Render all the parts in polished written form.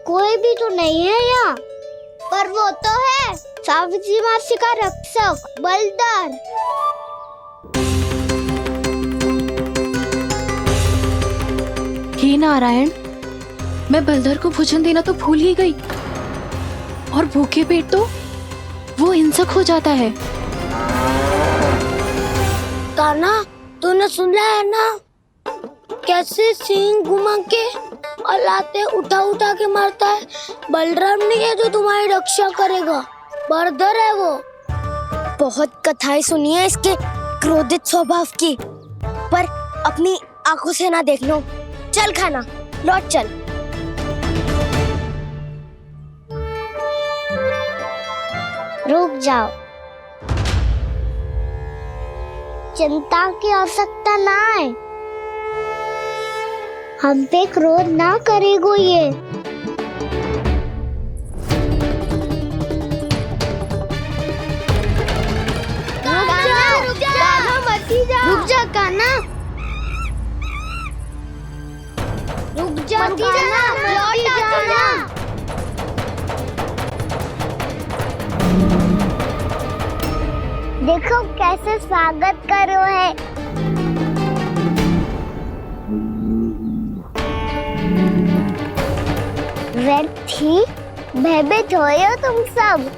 कोई भी तो नहीं है यहाँ। पर वो तो है, सावित्री मासी का रक्षक बलदार। हे नारायण, मैं बलधर को भोजन देना तो भूल ही गई, और भूखे पेट तो वो हिंसक हो जाता है। कान्हा, तूने सुना है ना कैसे सींग घुमा के और लाते उठा उठा के मारता है? बलराम नहीं है जो तुम्हारी रक्षा करेगा, बलधर है वो। बहुत कथाएं सुनी है इसके क्रोधित स्वभाव की, पर अपनी आंखों से ना देख लो। चल खाना, लौट चल। रुक जाओ, चिंता की आवश्यकता ना है। हम पे क्रोध ना करेगो ये। रुक जा कान्हा, रुक जा कान्हा, लौट आ कान्हा। देखो कैसे स्वागत करो है। व्यर्थी भयभीत हो तुम सब।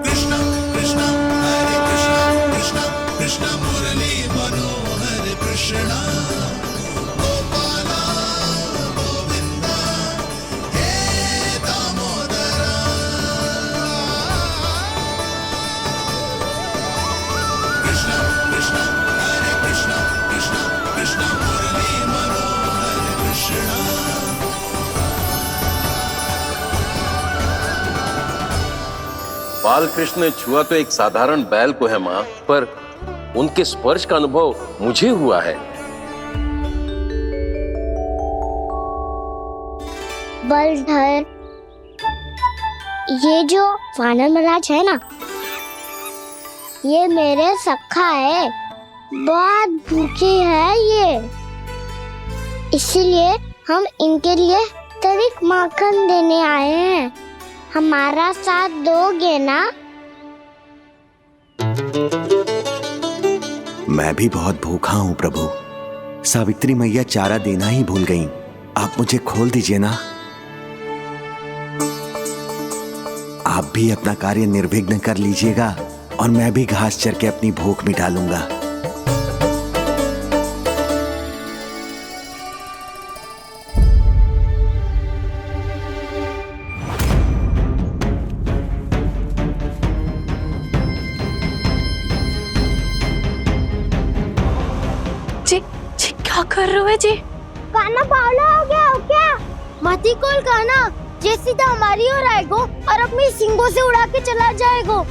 कृष्णा कृष्णा हरे कृष्णा कृष्णा कृष्णा मुरली मनोहर कृष्णा गोपाला गोविंदा हे दामोदरा। कृष्णा कृष्णा हरे कृष्णा कृष्णा कृष्णा मुरली मनोहर कृष्णा। बालकृष्ण ने छुआ तो एक साधारण बैल को है माँ, पर उनके स्पर्श का अनुभव मुझे हुआ है। बलधर, ये जो वानर महाराज है ना, ये मेरे सखा है, बहुत भूखे है ये, इसलिए हम इनके लिए तनिक माखन देने आए हैं। हमारा साथ दोगे ना? मैं भी बहुत भूखा हूँ प्रभु। सावित्री मैया चारा देना ही भूल गईं। आप मुझे खोल दीजिए ना। आप भी अपना कार्य निर्विघ्न कर लीजिएगा और मैं भी घास चर के अपनी भूख मिटा लूंगा। क्या कर रहे हो जी? कान्हा पावला हो गया हो क्या? मती कोल कान्हा, जे सीधा हमारी ओर आएगो और अपनी सींगों से उड़ा के चला जाएगो।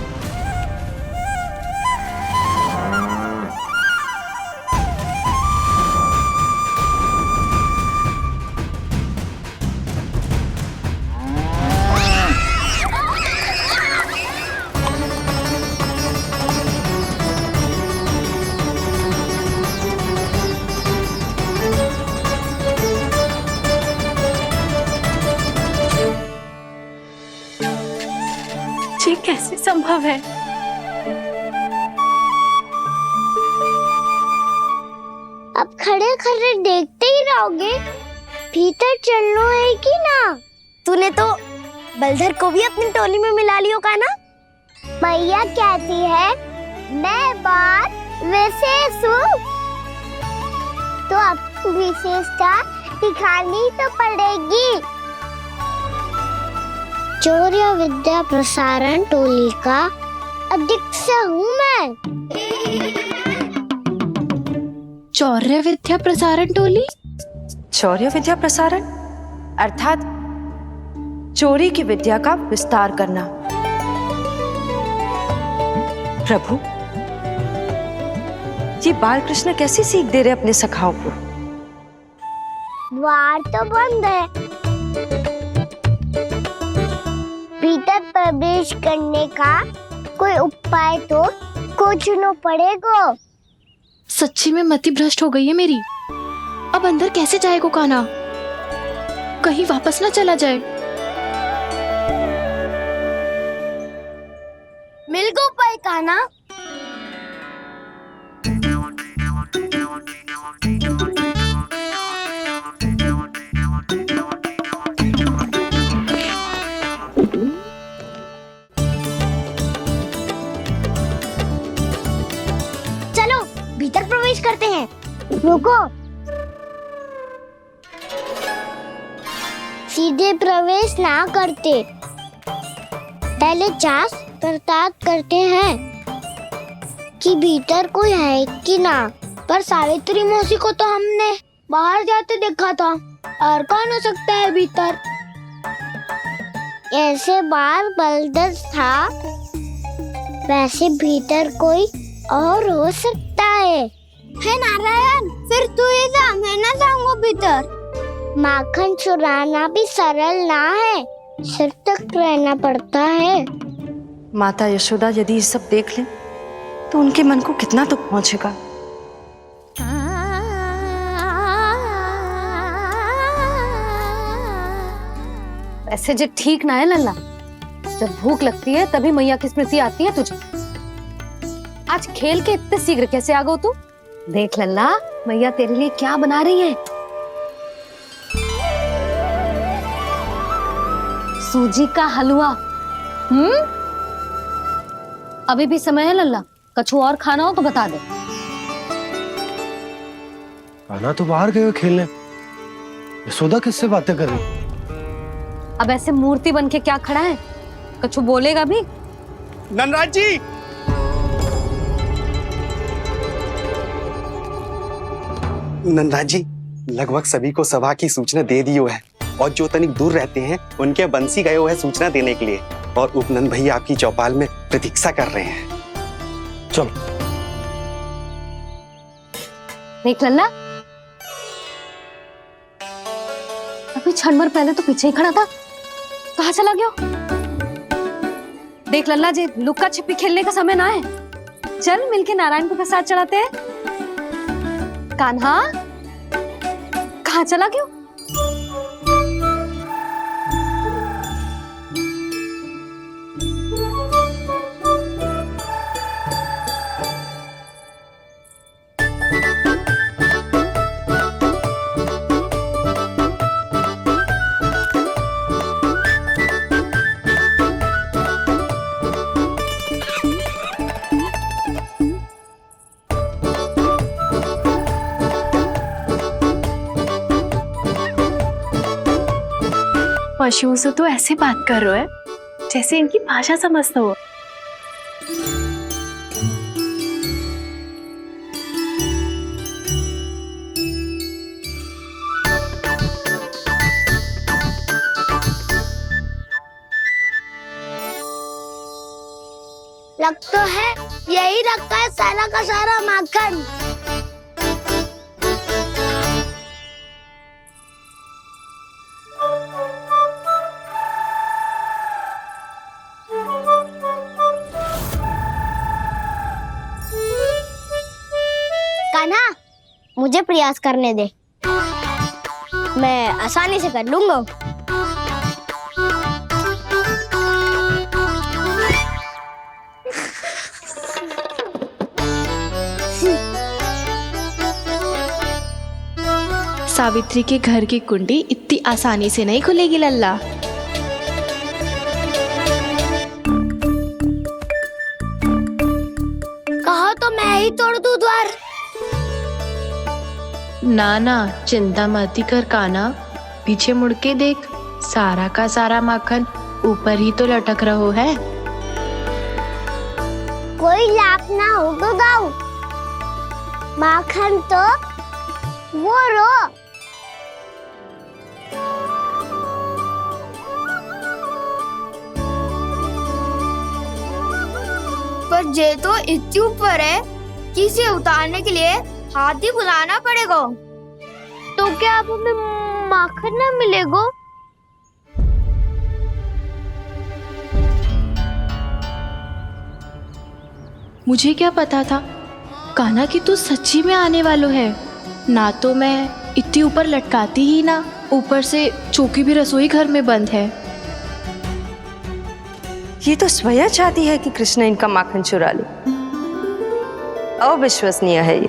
ये कैसे संभव है? अब खड़े खड़े देखते ही रहोगे? भीतर चलना है कि ना? तूने तो बलधर को भी अपनी टोली में मिला लियो का ना? मैया कहती है मैं बात विशेष हूँ, तो अब विशेषता दिखानी तो पड़ेगी। चौर्य विद्या प्रसारण टोली का अध्यक्ष हूँ मैं। चौर्य विद्या प्रसारण टोली? चौर्य विद्या प्रसारण अर्थात चोरी की विद्या का विस्तार करना। प्रभु, ये बालकृष्ण कैसी सीख दे रहे अपने सखाओं को? द्वार तो बंद है, भीतर प्रवेश करने का कोई उपाय तो खोजना पड़ेगा। सच्ची में मति भ्रष्ट हो गई है मेरी। अब अंदर कैसे जाएगा कान्हा? कहीं वापस ना चला जाए। मिल गो पाए कान्हा। चलो भीतर प्रवेश करते हैं। रुको, सीधे प्रवेश ना करते, पहले जांच पड़ताल करते हैं कि भीतर कोई है कि ना। पर सावित्री मौसी को तो हमने बाहर जाते देखा था, और कौन हो सकता है भीतर? ऐसे बार बलदर था, वैसे भीतर कोई और हो सकता है नारायण? फिर तू ही जा, मैं ना जाऊंगा भीतर। माखन चुराना भी सरल ना है, सिर तक रहना पड़ता है। माता यशोदा यदि ये सब देख लें तो उनके मन को कितना दुख पहुंचेगा। ऐसे जो ठीक ना है लल्ला, जब भूख लगती है तभी मैया की स्मृति आती है तुझे। आज खेल के इतने शीघ्र कैसे आ गो तू? देख लल्ला, मैया तेरे लिए क्या बना रही है। सूजी का हलवा। अभी भी समय है लल्ला, कछु और खाना हो तो बता दे। कान्हा तो बाहर गए हुए खेलने, यशोदा किससे बातें कर रही? अब ऐसे मूर्ति बन के क्या खड़ा है? कछु बोलेगा भी? ननराज जी, नंदराज जी, लगभग सभी को सभा की सूचना दे दी है, और जो तनिक दूर रहते हैं उनके बंसी गए हुए हैं सूचना देने के लिए, और उपनंद भैया आपकी चौपाल में प्रतीक्षा कर रहे हैं। चलो। देख लल्ला, अभी क्षण भर पहले तो पीछे ही खड़ा था, कहाँ चला गया? देख लल्ला जी, लुक्का छिपी खेलने का समय ना है। चल मिलके नारायण को प्रसाद चढ़ाते हैं। कान्हा, कहाँ चला गया? पशुओं से तो ऐसे बात कर रहे हो जैसे इनकी भाषा समझते हो। लग तो है यही रखा है सारा का सारा माखन। कान्हा, मुझे प्रयास करने दे, मैं आसानी से कर लूंगा। सावित्री के घर की कुंडी इतनी आसानी से नहीं खुलेगी लल्ला। कहो तो मैं ही तोड़ दूं द्वार। ना ना, चिंता मत कर कान्हा, पीछे मुड़ के देख, सारा का सारा माखन ऊपर ही तो लटक रहो है। कोई लाभ ना हो तो दाऊ, माखन तो वो रो। पर जे तो इतनी ऊपर है कि इसे उतारने के लिए हाथ ही बुलाना पड़ेगा। तो क्या अब हमें माखन ना मिलेगा? मुझे क्या पता था कान्हा कि तू सच्ची में आने वालो है। ना तो मैं इतनी ऊपर लटकाती ही ना, ऊपर से चौकी भी रसोई घर में बंद है। ये तो स्वयं चाहती है कि कृष्ण इनका माखन चुरा ले। अविश्वसनीय है ये।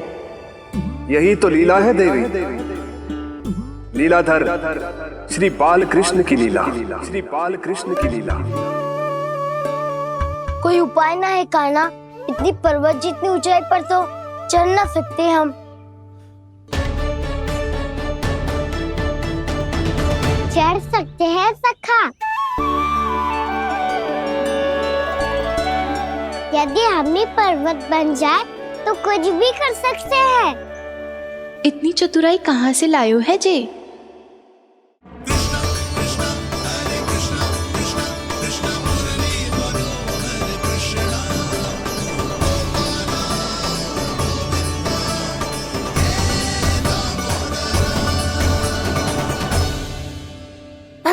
यही तो लीला है देवी, लीलाधर श्री बाल कृष्ण की लीला, श्री बाल कृष्ण की लीला। कोई उपाय ना है कान्हा? इतनी पर्वत जितनी ऊंचाई पर तो चढ़ ना सकते हम। चढ़ सकते हैं सखा, यदि हम ही पर्वत बन जाए तो कुछ भी कर सकते हैं। इतनी चतुराई कहाँ से लायो है जे?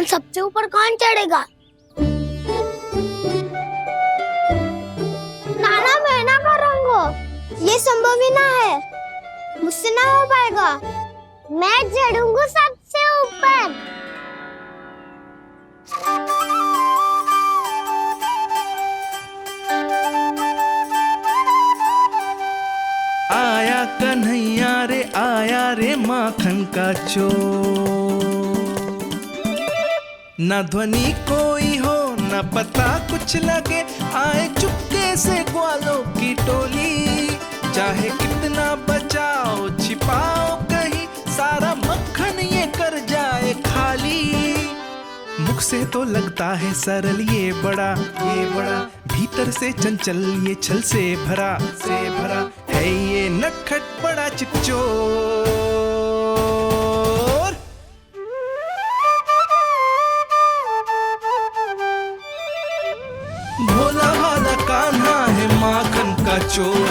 सबसे ऊपर कौन चढ़ेगा? नाना मैं ना करूँगा, ये संभव ही ना है, मुझसे ना हो पाएगा। मैं चढ़ूंगा सबसे ऊपर। आया कन्हैया रे, आया रे माखन का चोर। न ध्वनि कोई हो न पता कुछ लगे, आए चुपके से ग्वालों की टोली। चाहे कितना बचाओ छिपाओ कहीं, सारा मक्खन ये कर जाए खाली। मुख से तो लगता है सरल ये बड़ा भीतर से चंचल ये छल से भरा है ये नटखट बड़ा चिपचोर। भोला भाला कान्हा है माखन का चोर,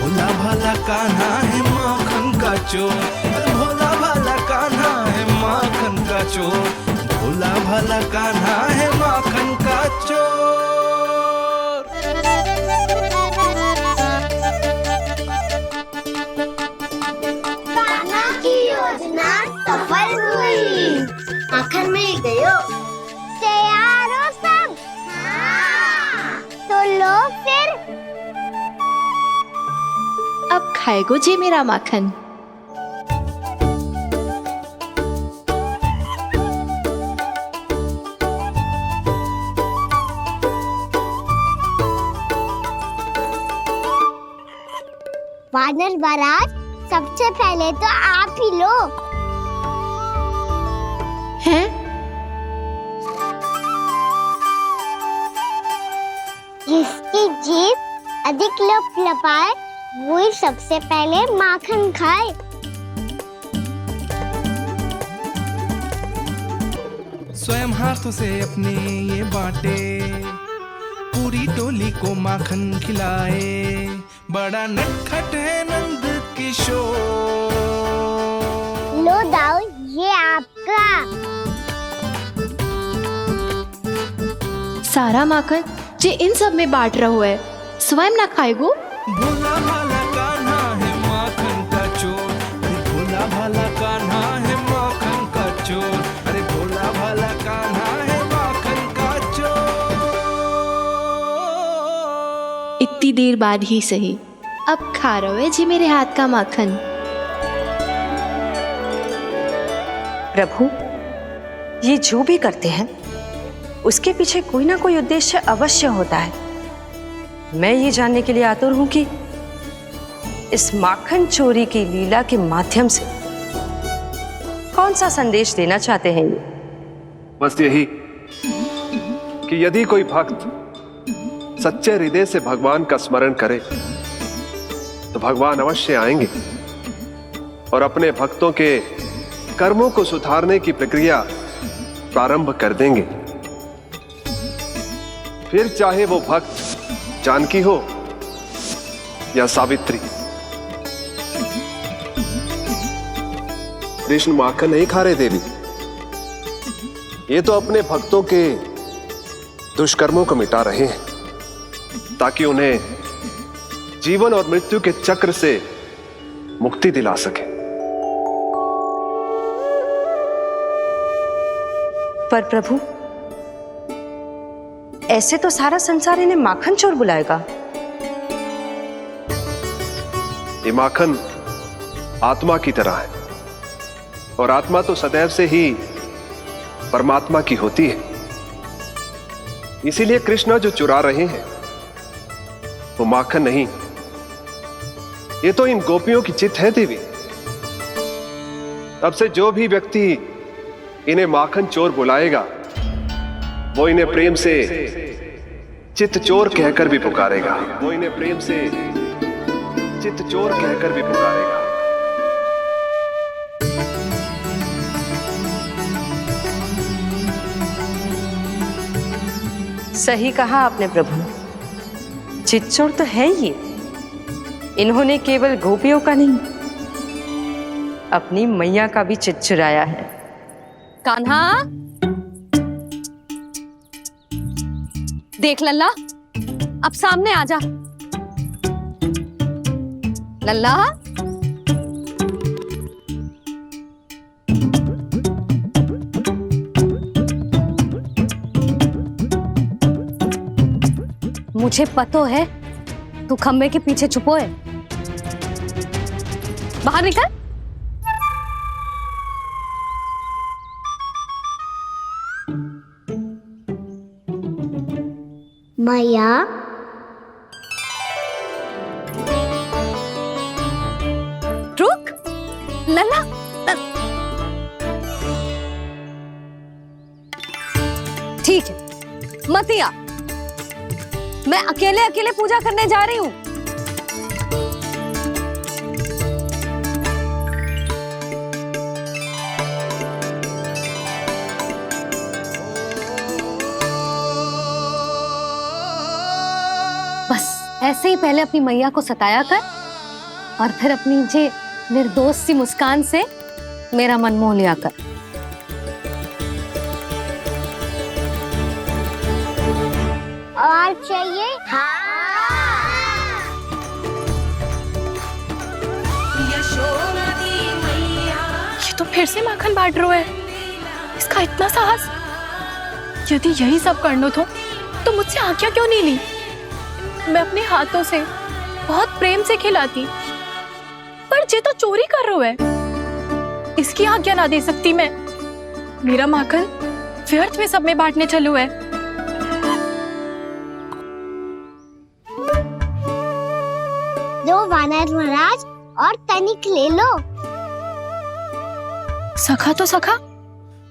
भोला भाला कान्हा है माखन का चोर, भोला भाला कान्हा है माखन का चोर, भोला भाला कान्हा है माखन का चोर। कान्हा की योजना सफल हुई, माखन मिल गयो। तैयार हो सब? तो लो फिर। अब खाएगो जे मेरा माखन। वानर महाराज, सबसे पहले तो आप ही लो। हैं? जिसकी जीभ अधिक लपलपाए वही सबसे पहले माखन खाए। स्वयं हाथों से अपने ये बांटे, पूरी टोली को माखन खिलाए। बड़ा नटखट है नंद किशोर। लो दाऊ, ये आपका। सारा माखन जे इन सब में बांट रहो है, स्वयं ना खाएगो। भोला भाला कान्हा है माखन का चोर, अरे भोला भाला कान्हा है माखन का चोर, अरे भोला भाला कान्हा है माखन का चोर। इतनी देर बाद ही सही, अब खा रहो है जी मेरे हाथ का माखन। प्रभु, ये जो भी करते हैं उसके पीछे कोई ना कोई उद्देश्य अवश्य होता है। मैं ये जानने के लिए आतुर हूं कि इस माखन चोरी की लीला के माध्यम से कौन सा संदेश देना चाहते हैं ये। बस यही कि यदि कोई भक्त सच्चे हृदय से भगवान का स्मरण करे तो भगवान अवश्य आएंगे और अपने भक्तों के कर्मों को सुधारने की प्रक्रिया प्रारंभ कर देंगे। फिर चाहे वो भक्त जानकी हो या सावित्री। कृष्ण माखन नहीं खा रहे देवी, ये तो अपने भक्तों के दुष्कर्मों को मिटा रहे हैं ताकि उन्हें जीवन और मृत्यु के चक्र से मुक्ति दिला सके। पर प्रभु, ऐसे तो सारा संसार इन्हें माखन चोर बुलाएगा। ये माखन आत्मा की तरह है, और आत्मा तो सदैव से ही परमात्मा की होती है। इसीलिए कृष्ण जो चुरा रहे हैं वो माखन नहीं, ये तो इन गोपियों की चित्त है देवी। तब से जो भी व्यक्ति इन्हें माखन चोर बुलाएगा वो इन्हें प्रेम से चित्त चोर कहकर भी पुकारेगा। वो इन्हें प्रेम से चित्त चोर कहकर भी पुकारेगा। सही कहा आपने प्रभु, चित्त चोर तो है ये। इन्होंने केवल गोपियों का नहीं, अपनी मैया का भी चित्त चुराया है। कान्हा, देख लल्ला, अब सामने आ जा। लल्ला, मुझे पतो है तू खम्बे के पीछे छुपो है। बाहर निकल। मैया, रुक। लल्ला, ठीक है, मत आ। मैं अकेले अकेले पूजा करने जा रही हूँ। बस ऐसे ही पहले अपनी मैया को सताया कर और फिर अपनी जे निर्दोष सी मुस्कान से मेरा मन मोह लिया कर। और चाहिए? हाँ। ये तो फिर से माखन बांट रहा है। इसका इतना साहस। यदि यही सब करना तो मुझसे आज्ञा क्यों नहीं ली? मैं अपने हाथों से बहुत प्रेम से खिलाती, पर ये तो चोरी कर रहा है। इसकी आज्ञा ना दे सकती मैं। मेरा माखन व्यर्थ में सब में बांटने चलू है। दो वानर महाराज और तनिक ले लो। सखा तो सखा,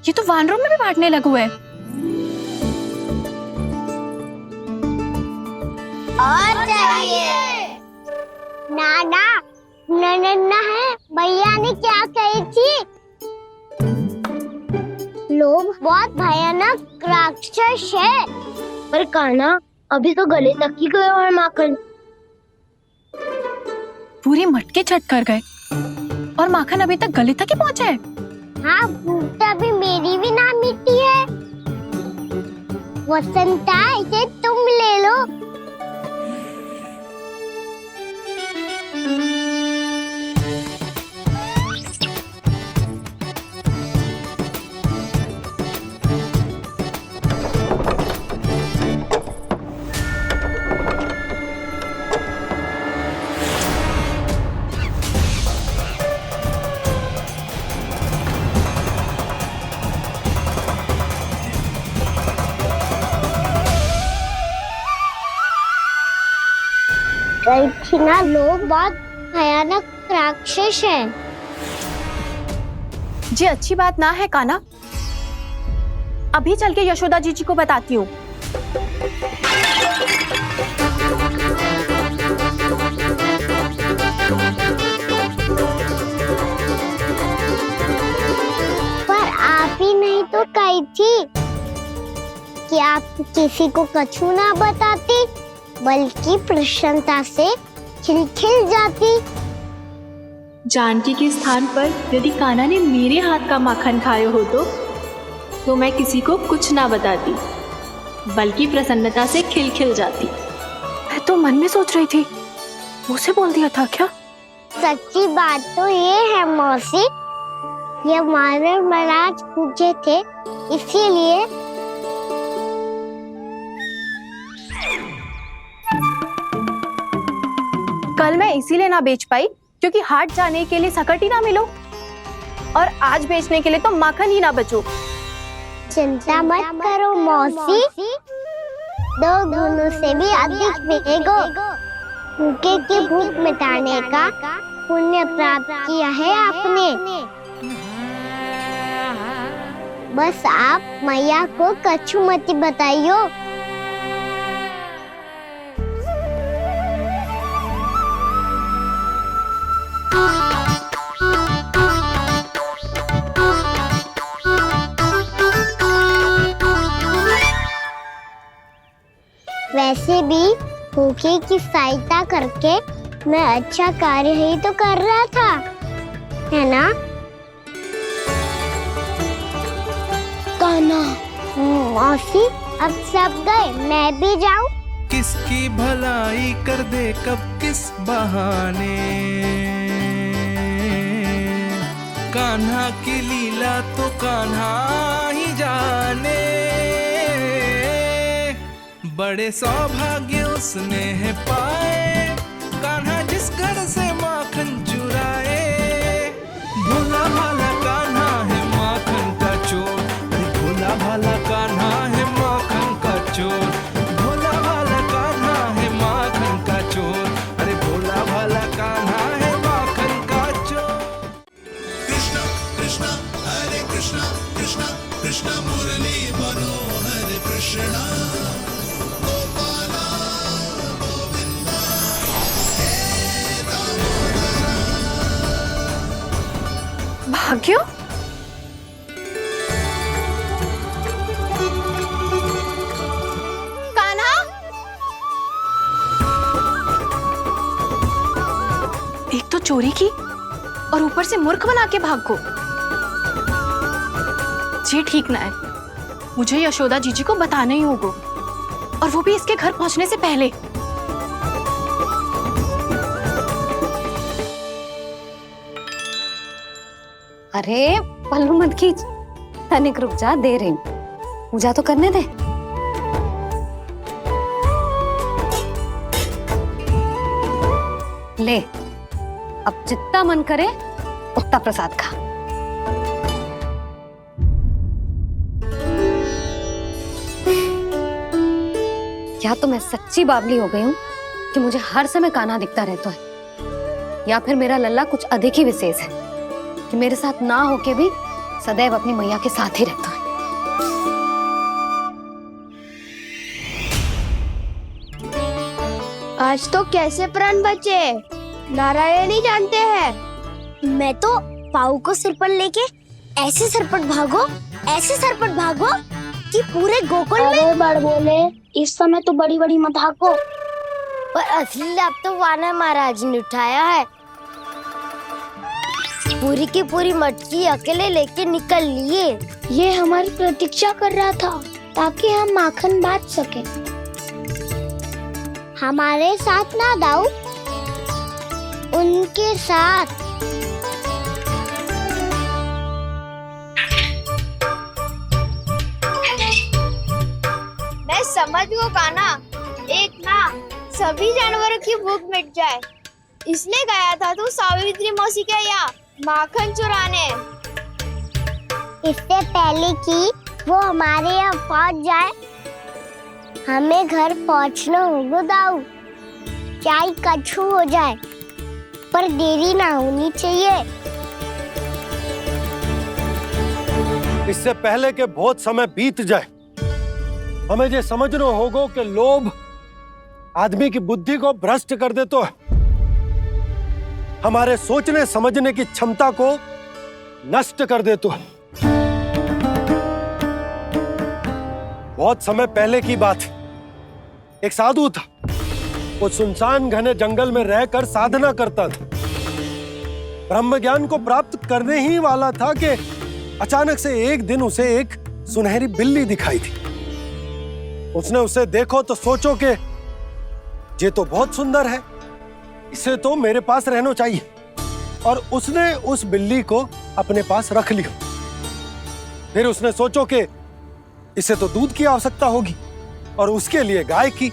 ये तो वानरों में भी बांटने लगू है। और चाहिए? नाना, नन्ना है। भैया ने क्या कही थी? लोभ बहुत भयानक राक्षस है। पर कान्हा, अभी तो गले तक ही गया है माखन। पूरी मटके चट कर गए और माखन अभी तक गले तक ही पहुंचा है। हाँ, तभी मेरी भी ना मिट्टी है। वसंता, इसे तुम ले लो। ना, लोग बहुत भयानक राक्षस हैं। जी अच्छी बात ना है कान्हा। अभी चल के यशोदा जी को बताती हूँ। पर आप ही नहीं तो कही थी कि आप किसी को कछु ना बताती, बल्कि प्रसन्नता से खिलखिल जाती। जानकी के स्थान पर यदि कान्हा ने मेरे हाथ का माखन खाया हो तो मैं किसी को कुछ ना बताती, बल्कि प्रसन्नता से खिलखिल जाती। मैं तो मन में सोच रही थी, मुझसे बोल दिया था क्या? सच्ची बात तो ये है मौसी ये मानव महाराज भूखे थे, इसीलिए। कल मैं इसीलिए ना बेच पाई क्योंकि हाट जाने के लिए सकट ही ना मिलो, और आज बेचने के लिए तो माखन ही ना बचो। चिंता मत करो मौसी, 2 गुनों से भी अधिक मिलेगा। भूखे की भूख मिटाने का पुण्य प्राप्त किया है आपने। बस आप मैया को कछु मत बताइयो। वैसे भी भूखे की सहायता करके मैं अच्छा कार्य ही तो कर रहा था, है ना? कान्हा, मौसी अब सब गए, मैं भी जाऊं? किसकी भलाई कर दे कब किस बहाने, कान्हा की लीला तो कान्हा ही जाने। बड़े सौभाग्य उसने है पाए, कान्हा जिस घर से माखन चुराए। भोला भाला कान्हा है माखन का चोर, अरे भोला भाला कान्हा है माखन का चोर। भोला भाला कान्हा है माखन का चोर, अरे भोला भाला कान्हा है माखन का चोर। कृष्णा कृष्णा हरे कृष्णा, कृष्णा कृष्णा मुरली मनोहर कृष्णा। भाग्य, कान्हा, एक तो चोरी की और ऊपर से मूर्ख बना के भागो। ये ठीक ना है, मुझे यशोदा जीजी को बताना ही होगा, और वो भी इसके घर पहुंचने से पहले। अरे पल्लू मत खींच, तनिक रुक जा, दे रही हूँ, पूजा तो करने दे। ले, अब जितना मन करे उतना प्रसाद खा। या तो मैं सच्ची बावली हो गई हूँ कि मुझे हर समय कान्हा दिखता रहता है, या फिर मेरा लल्ला कुछ अधिक ही विशेष है कि मेरे साथ ना होके भी सदैव अपनी मैया के साथ ही रहता है। आज तो कैसे प्राण बचे, नारायण ही जानते हैं। मैं तो पाऊ को सिर पर लेके ऐसे सरपट भागो कि पूरे गोकुल में बड़ बोले। इस समय तो बड़ी बड़ी मत हाको, पर असली लाभ तो वानर महाराज ने उठाया है। पूरी की पूरी मटकी अकेले लेके निकल लिए। ये हमारी प्रतीक्षा कर रहा था ताकि हम माखन बांट सके। हमारे साथ ना दाऊ, उनके साथ। मैं समझ गो कान्हा, एक ना सभी जानवरों की भूख मिट जाए, इसलिए गया था तू सावित्री मौसी के यहाँ माखन चुराने। इससे पहले कि वो हमारे यहाँ पहुँच जाए, हमें घर पहुँचना होगा दाऊ। चाहे कछु हो जाए, पर देरी ना होनी चाहिए। इससे पहले के बहुत समय बीत जाए, हमें ये समझना होगा कि लोभ आदमी की बुद्धि को भ्रष्ट कर देता है, हमारे सोचने समझने की क्षमता को नष्ट कर देता है। बहुत समय पहले की बात, एक साधु था, वो सुनसान घने जंगल में रहकर साधना करता था। ब्रह्म ज्ञान को प्राप्त करने ही वाला था कि अचानक से एक दिन उसे एक सुनहरी बिल्ली दिखाई थी। उसने उसे देखो तो सोचो कि ये तो बहुत सुंदर है, इसे तो मेरे पास रहना चाहिए। और उसने उस बिल्ली को अपने पास रख लियो। फिर उसने सोचो कि इसे तो दूध की आवश्यकता होगी और उसके लिए गाय की,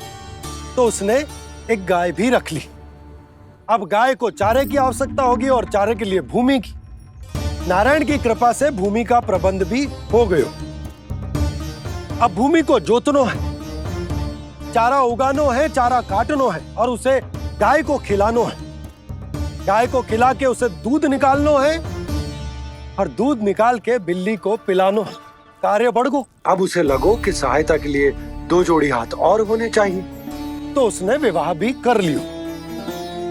तो उसने एक गाय भी रख ली। अब गाय को चारे की आवश्यकता होगी और चारे के लिए भूमि की। नारायण की कृपा से भूमि का प्रबंध भी हो गयो। अब भूमि को जोतनो है, चारा उगानो है, चारा काटनो है और उसे गाय को खिलानो है। गाय को खिला के उसे दूध निकालनो है और दूध निकाल के बिल्ली को पिलानो है। कार्य बढ़ गो। अब उसे लगो कि सहायता के लिए 2 जोड़ी हाथ और होने चाहिए, तो उसने विवाह भी कर लियो।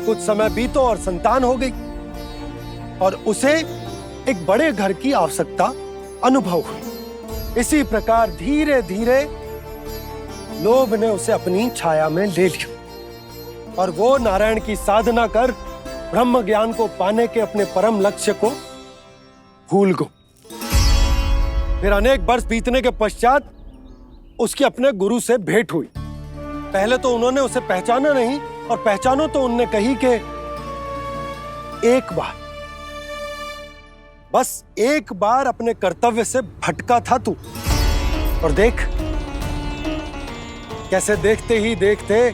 कुछ समय बीतो और संतान हो गई और उसे एक बड़े घर की आवश्यकता अनुभव हुई। इसी प्रकार धीरे धीरे लोभ ने उसे अपनी छाया में ले लिया और वो नारायण की साधना कर ब्रह्म ज्ञान को पाने के अपने परम लक्ष्य को भूल गो। फिर अनेक वर्ष बीतने के पश्चात उसकी अपने गुरु से भेंट हुई। पहले तो उन्होंने उसे पहचाना नहीं और पहचानो तो उनने कही कि एक बार, बस एक बार अपने कर्तव्य से भटका था तू, और देख कैसे देखते ही देखते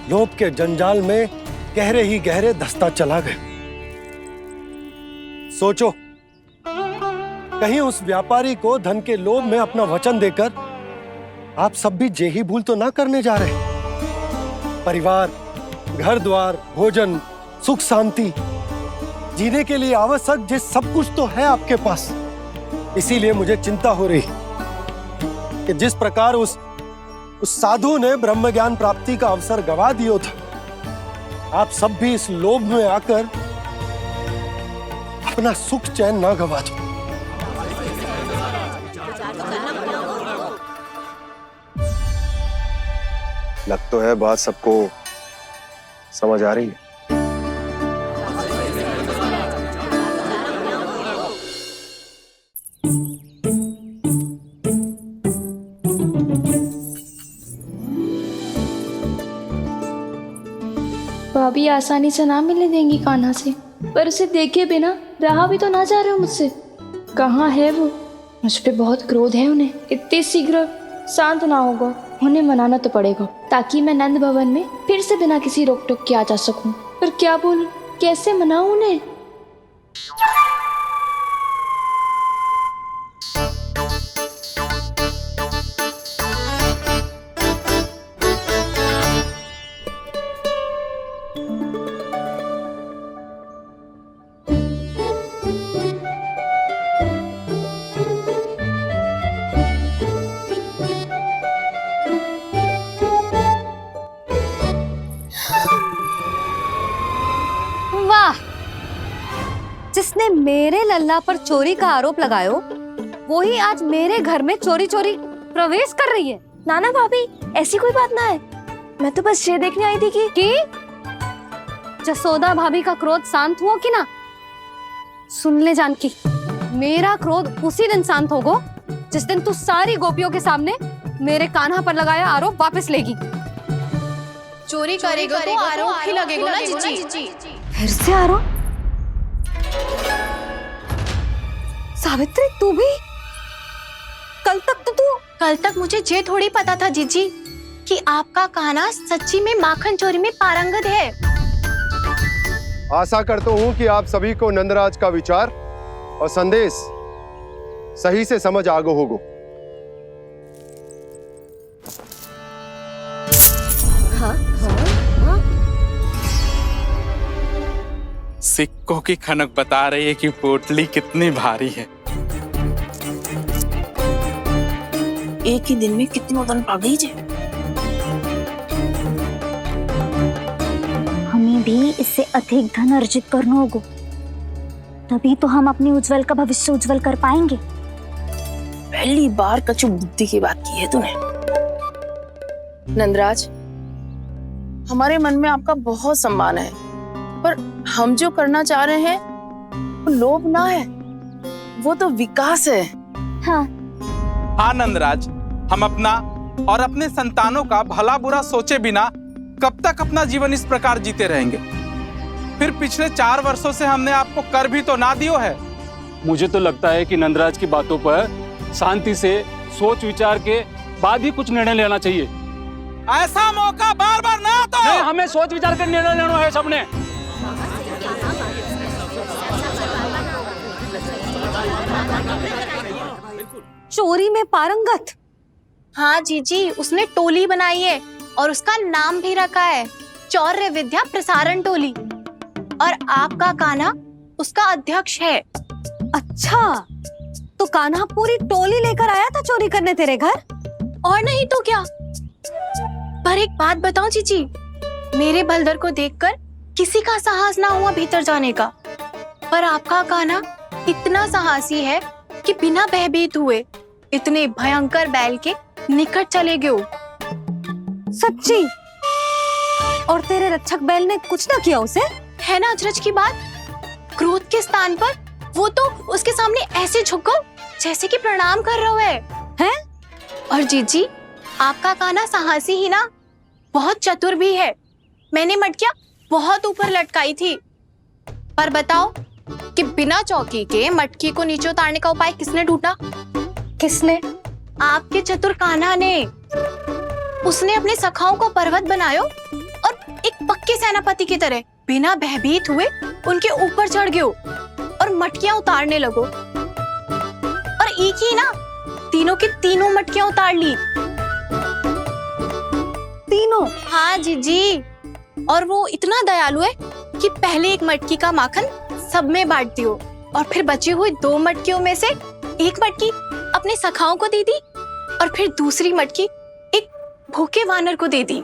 लोभ के जंजाल में गहरे ही गहरे धंसता चला गया। सोचो, कहीं उस व्यापारी को धन के लोभ में अपना वचन देकर आप सब भी जेही भूल तो ना करने जा रहे। परिवार, घर द्वार, भोजन, सुख शांति, जीने के लिए आवश्यक जिस सब कुछ तो है आपके पास। इसीलिए मुझे चिंता हो रही कि जिस प्रकार उस साधु ने ब्रह्म ज्ञान प्राप्ति का अवसर गवा दिया था, आप सब भी इस लोभ में आकर अपना सुख चैन ना गवा दो। लग तो है बात सबको समझ आ रही है। भाभी आसानी से ना मिलने देंगी कान्हा से, पर उसे देखे बिना रहा भी तो ना जा रहे हो मुझसे। कहाँ है वो? मुझ पे बहुत क्रोध है उन्हें। इतने शीघ्र शांत ना होगा, उन्हें मनाना तो पड़ेगा ताकि मैं नंद भवन में फिर से बिना किसी रोक टोक के आ जा सकूं। पर क्या बोलूं, कैसे मनाऊं उन्हें? जिसने मेरे लल्ला पर चोरी का आरोप लगायो, वो ही आज मेरे घर में चोरी चोरी प्रवेश कर रही है। नाना भाभी, ऐसी कोई बात ना है, मैं तो बस ये देखने आई थी कि जसोदा भाभी का क्रोध शांत हुआ कि ना? सुन ले जानकी, मेरा क्रोध उसी दिन शांत होगा जिस दिन तू सारी गोपियों के सामने मेरे कान्हा पर लगाया आरोप वापस लेगी। चोरी करेगा तो आरोप ही लगेगा ना जीजी। फिर से आरोप? सावित्री, तू भी? कल तक मुझे ये थोड़ी पता था जीजी कि आपका कान्हा सच्ची में माखन चोरी में पारंगत है। आशा करता हूँ कि आप सभी को नंदराज का विचार और संदेश सही से समझ आ गो होगो। सिक्कों की खनक बता रही है कि पोटली कितनी भारी है। एक ही दिन में कितनों धन पा गई जे। हमें भी इससे अधिक धन अर्जित करना होगा, तभी तो हम अपने उज्जवल का भविष्य उज्जवल कर पाएंगे। पहली बार कछु बुद्धि की बात की है तूने। नंदराज, हमारे मन में आपका बहुत सम्मान है, पर हम जो करना चाह रहे हैं वो लोभ ना है, वो तो विकास है। हाँ नंदराज, हम अपना और अपने संतानों का भला बुरा सोचे बिना कब तक अपना जीवन इस प्रकार जीते रहेंगे? फिर पिछले 4 वर्षों से हमने आपको कर भी तो ना दियो है, मुझे तो लगता है कि नंदराज की बातों पर शांति से सोच विचार के बाद ही कुछ निर्णय लेना चाहिए। ऐसा मौका बार बार ना तो नहीं, हमें सोच विचार कर निर्णय लेना है सबने। चोरी में पारंगत? हाँ जीजी, उसने टोली बनाई है और उसका नाम भी रखा है चौर्य विद्या प्रसारण टोली, और आपका कान्हा उसका अध्यक्ष है। अच्छा, तो कान्हा पूरी टोली लेकर आया था चोरी करने तेरे घर? और नहीं तो क्या। पर एक बात बताऊं जीजी, मेरे बलदर को देखकर किसी का साहस ना हुआ भीतर जाने का, पर आपका कान्हा इतना साहसी है कि बिना भयभीत हुए इतने भयंकर बैल के निकट चले गए। सच्ची? और तेरे रक्षक बैल ने कुछ ना किया उसे? है ना अचरज की बात। क्रोध के स्थान पर वो तो उसके सामने ऐसे झुको जैसे कि प्रणाम कर रहा है? और जीजी, आपका कान्हा साहसी ही ना, बहुत चतुर भी है। मैंने मटकियां बहुत ऊपर लटकाई थी, पर बताओ कि बिना चौकी के मटकी को नीचे उतारने का उपाय किसने ढूंढा? किसने? आपके चतुर कान्हा ने। उसने अपने सखाओं को पर्वत बनायो और एक पक्के सेनापति की तरह बिना भयभीत हुए उनके ऊपर चढ़ गयो और मटकियां उतारने लगो, और एक ही ना, तीनों की तीनों मटकियां उतार ली। तीनों? हाँ जीजी, और वो इतना दयालु है कि पहले एक मटकी का माखन सब में बांट दियो, और फिर बची हुई 2 मटकियों में से एक मटकी अपने सखाओं को दे दी, और फिर दूसरी मटकी एक भूखे वानर को दे दी।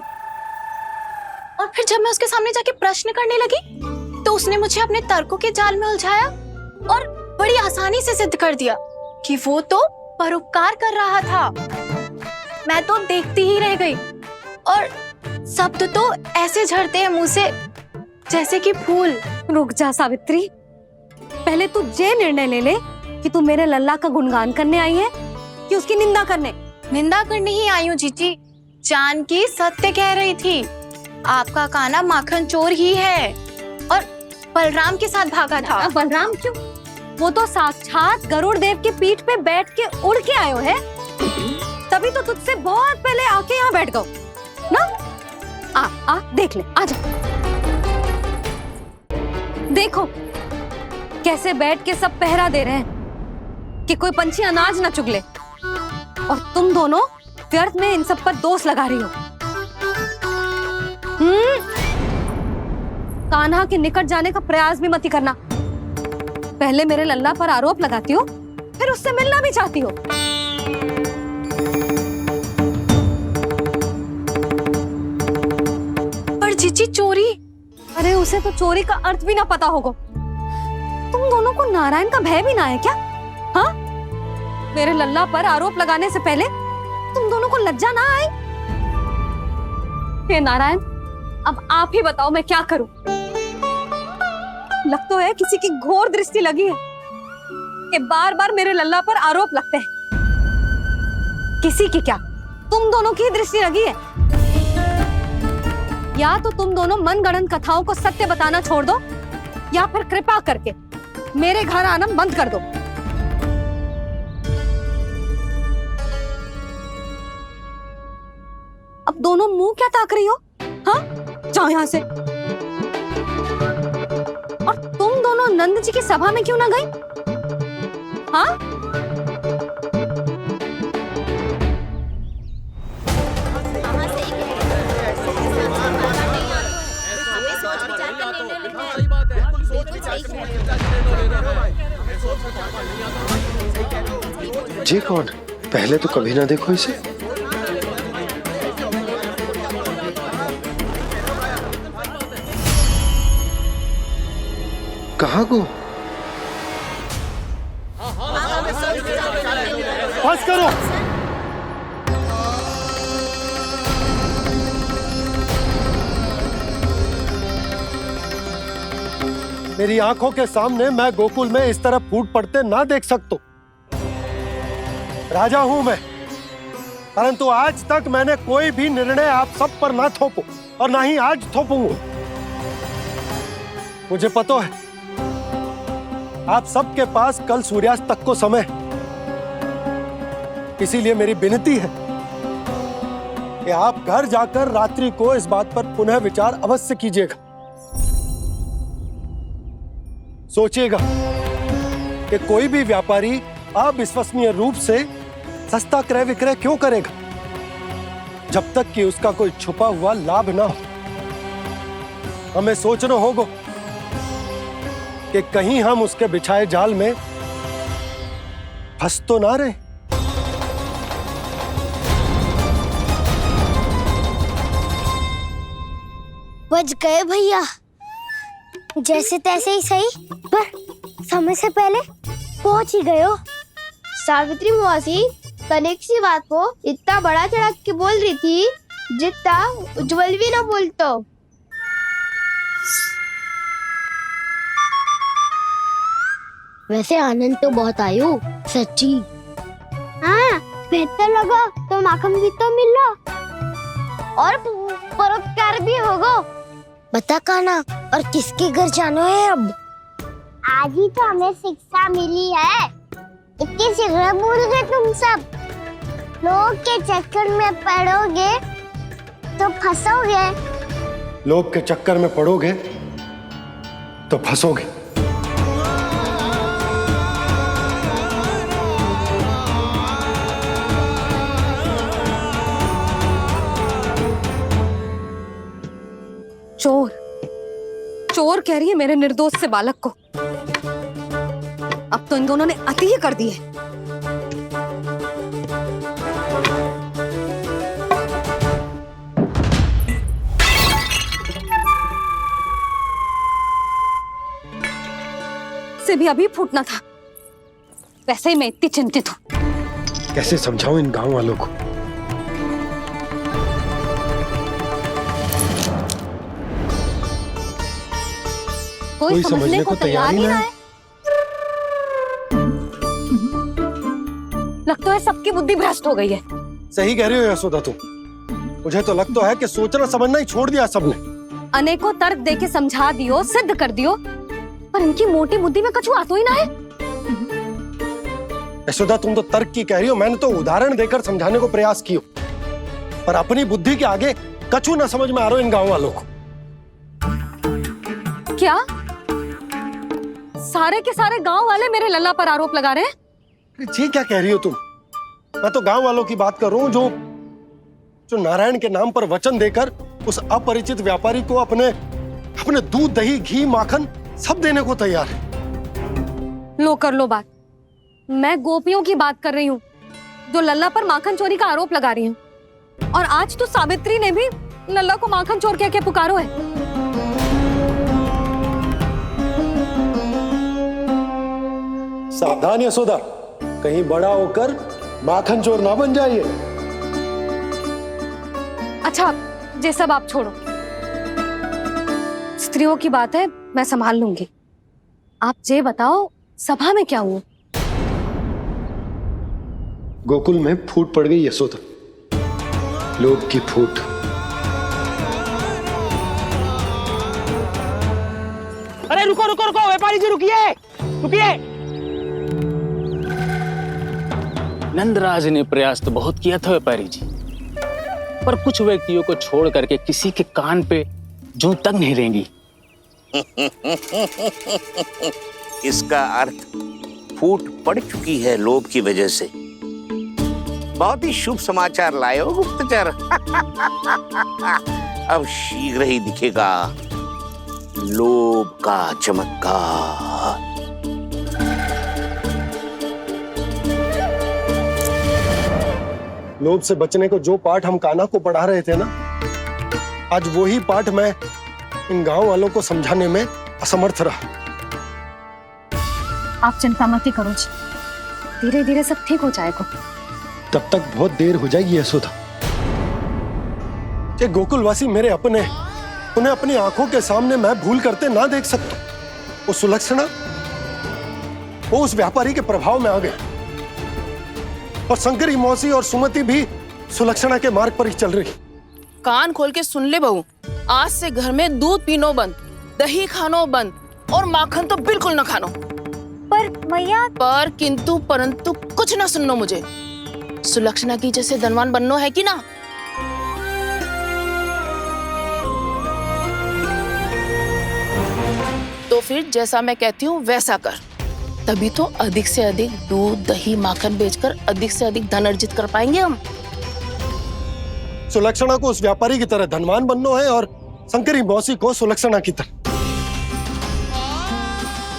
और फिर जब मैं उसके सामने जाके प्रश्न करने लगी तो उसने मुझे अपने तर्कों के जाल में उलझाया और बड़ी आसानी से सिद्ध कर दिया कि वो तो परोपकार कर रहा था। मैं तो देखती ही रह गई, और शब्द तो ऐसे झड़ते हैं मुंह से जैसे कि फूल। रुक जा सावित्री, पहले तू ये निर्णय ले ले कि तू मेरे लल्ला का गुणगान करने आई है कि उसकी निंदा करने? निंदा करने ही आई हूँ जीजी। जानकी सत्य कह रही थी, आपका कान्हा माखन चोर ही है और बलराम के साथ भागा था। बलराम क्यों? वो तो साक्षात गरुड़ देव की पीठ पे बैठ के उड़ के आयो है, तभी तो तुझसे बहुत पहले आके यहाँ बैठ गओ ना। आ देख ले, आजा। देखो कैसे बैठ के सब पहरा दे रहे हैं कि कोई पंछी अनाज ना चुगले, और तुम दोनों व्यर्थ में इन सब पर दोष लगा रही हो। कान्हा के निकट जाने का प्रयास भी मत ही करना। पहले मेरे लल्ला पर आरोप लगाती हो, फिर उससे मिलना भी चाहती हो। पर जीजी, चोरी? अरे उसे तो चोरी का अर्थ भी ना पता होगा। तुम दोनों को नारायण का भय भी ना है क्या? हाँ, मेरे लल्ला पर आरोप लगाने से पहले तुम दोनों को लज्जा ना आई? हे नारायण, अब आप ही बताओ मैं क्या करूं। लग तो है किसी की घोर दृष्टि लगी है कि बार बार मेरे लल्ला पर आरोप लगते हैं। किसी की क्या, तुम दोनों की दृष्टि लगी है। या तो तुम दोनों मनगढ़ंत कथाओं को सत्य बताना छोड़ दो, या फिर कृपा करके मेरे घर आना बंद कर दो। अब दोनों मुंह क्या ताक रही हो? हाँ, जाओ यहां से। और तुम दोनों नंद जी की सभा में क्यों ना गई? हाँ, जी कौन? पहले तो कभी ना देखो इसे। कहाँ को? बस करो। मेरी आंखों के सामने मैं गोकुल में इस तरह फूट पड़ते ना देख सकता। राजा हूं मैं, परंतु आज तक मैंने कोई भी निर्णय आप सब पर ना थोपो, और ना ही आज थोपूंगा। मुझे पता है आप सबके पास कल सूर्यास्त तक को समय, इसीलिए मेरी विनती है कि आप घर जाकर रात्रि को इस बात पर पुनः विचार अवश्य कीजिएगा। सोचिएगा कि कोई भी व्यापारी अविश्वसनीय रूप से सस्ता क्रय विक्रय क्यों करेगा जब तक कि उसका कोई छुपा हुआ लाभ ना हो। हमें सोचना होगा कि कहीं हम उसके बिछाए जाल में फंस तो ना रहे। बच गए भैया, जैसे तैसे ही सही, पर समय से पहले पहुंच ही गए हो। सावित्री मौसी तनिक सी बात को इतना बड़ा चढ़ा के बोल रही थी जितना उज्जवल भी ना बोलतो। वैसे आनंद तो बहुत आयो, सच्ची। हाँ, बेहतर लगा तो माखन भी तो मिल रहा और परोपकार भी होगा। बता काना, और किसके घर जाना है अब? आज ही तो हमें शिक्षा मिली है, इतनी शीघ्र भूल गए तुम सब। लोग के चक्कर में पड़ोगे तो फंसोगे। लोग के चक्कर में पड़ोगे तो फंसोगे। चोर चोर कह रही है मेरे निर्दोष से बालक को। अब तो इन दोनों ने अति ही कर दी है। से भी अभी फूटना था। वैसे ही मैं इतनी चिंतित हूं। कैसे समझाऊं इन गांव वालों को? कोई समझने को तैयार ही ना है। लगता है सबकी बुद्धि भ्रष्ट हो गई है। सही कह रही हो यशोदा तुम। मुझे तो लगता है कि सोचना समझना ही छोड़ दिया सबने। अनेकों तर्क देके समझा दियो, सिद्ध कर दियो, पर इनकी मोटी बुद्धि में कछु आतो ही ना है। यशोदा तुम तो तर्क की कह रही हो, मैंने तो उदाहरण देकर समझाने को प्रयास किया, पर अपनी बुद्धि के आगे कछु ना समझ में आ रहा इन गांव वालों को। क्या सारे के सारे गांव वाले मेरे लल्ला पर आरोप लगा रहे हैं? जी क्या कह रही हो तुम? मैं तो गांव वालों की बात कर रहा हूं जो नारायण के नाम पर वचन देकर उस अपरिचित व्यापारी को अपने दूध, दही, घी, माखन सब देने को तैयार है। लो कर लो बात। मैं गोपियों की बात कर रही हूँ जो लल्ला पर माखन चोरी का आरोप लगा रही हैं। और आज तो सावित्री ने भी लल्ला को माखन चोर कह के पुकारो है। सावधान यशोदा, कहीं बड़ा होकर माखन चोर ना बन जाइए। अच्छा, ये सब आप छोड़ो। स्त्रियों की बात है, मैं संभाल लूंगी। आप ये बताओ सभा में क्या हुआ? गोकुल में फूट पड़ गई यशोदा, लोभ की फूट। अरे रुको रुको रुको, व्यापारी जी रुकिए रुकिए। नंदराज ने प्रयास तो बहुत किया था व्यापारी जी, पर कुछ व्यक्तियों को छोड़ करके किसी के कान पे जूं तक नहीं रेंगी। इसका अर्थ फूट पड़ चुकी है लोभ की वजह से। बहुत ही शुभ समाचार लाए हो गुप्तचर। अब शीघ्र ही दिखेगा लोभ का चमत्कार। लोभ से बचने को जो पाठ हम कान्हा को पढ़ा रहे थे ना, आज वही पाठ मैं इन गांव वालों को समझाने में असमर्थ रहा। आप चिंता मत करो जी, धीरे धीरे सब ठीक हो जाएगा। तब तक बहुत देर हो जाएगी यशोदा। ये गोकुलवासी मेरे अपने, उन्हें अपनी आंखों के सामने मैं भूल करते ना देख सकता। वो सुलक्षणा, वो उस व्यापारी के प्रभाव में आ गए, और शंकरी मौसी और सुमति भी सुलक्षणा के मार्ग पर ही चल रही। कान खोल के सुन ले बहू, आज से घर में दूध पीनो बंद, दही खानो बंद और माखन तो बिल्कुल न खानो। पर मैया, पर किंतु परंतु कुछ ना सुननो मुझे। सुलक्षणा की जैसे धनवान बननो है कि ना? तो फिर जैसा मैं कहती हूँ वैसा कर, तभी तो अधिक से अधिक दूध दही माखन बेचकर अधिक से अधिक धन अर्जित कर पाएंगे हम। सुलक्षणा को उस व्यापारी की तरह धनवान बनना है और शंकरी मौसी को सुलक्षणा की तरह।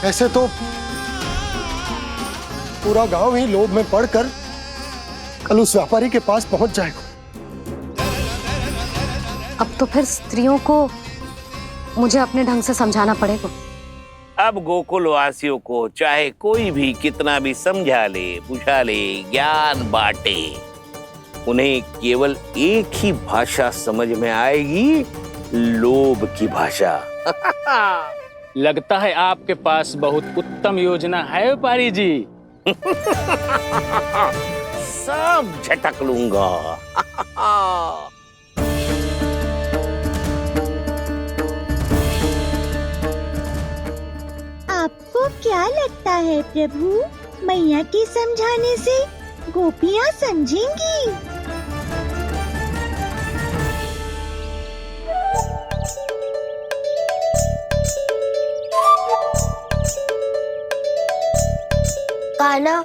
ऐसे तो पूरा गांव ही लोभ में पड़कर कल उस व्यापारी के पास पहुंच जाएगा। अब तो फिर स्त्रियों को मुझे अपने ढंग से समझाना पड़ेगा। अब गोकुलवासियों को चाहे कोई भी कितना भी समझा ले, बुझा ले, ज्ञान बांटे, उन्हें केवल एक ही भाषा समझ में आएगी, लोभ की भाषा। लगता है आपके पास बहुत उत्तम योजना है व्यापारी जी। सब झटक लूंगा। आपको क्या लगता है प्रभु, मैया के समझाने से गोपियाँ समझेंगी? कान्हा,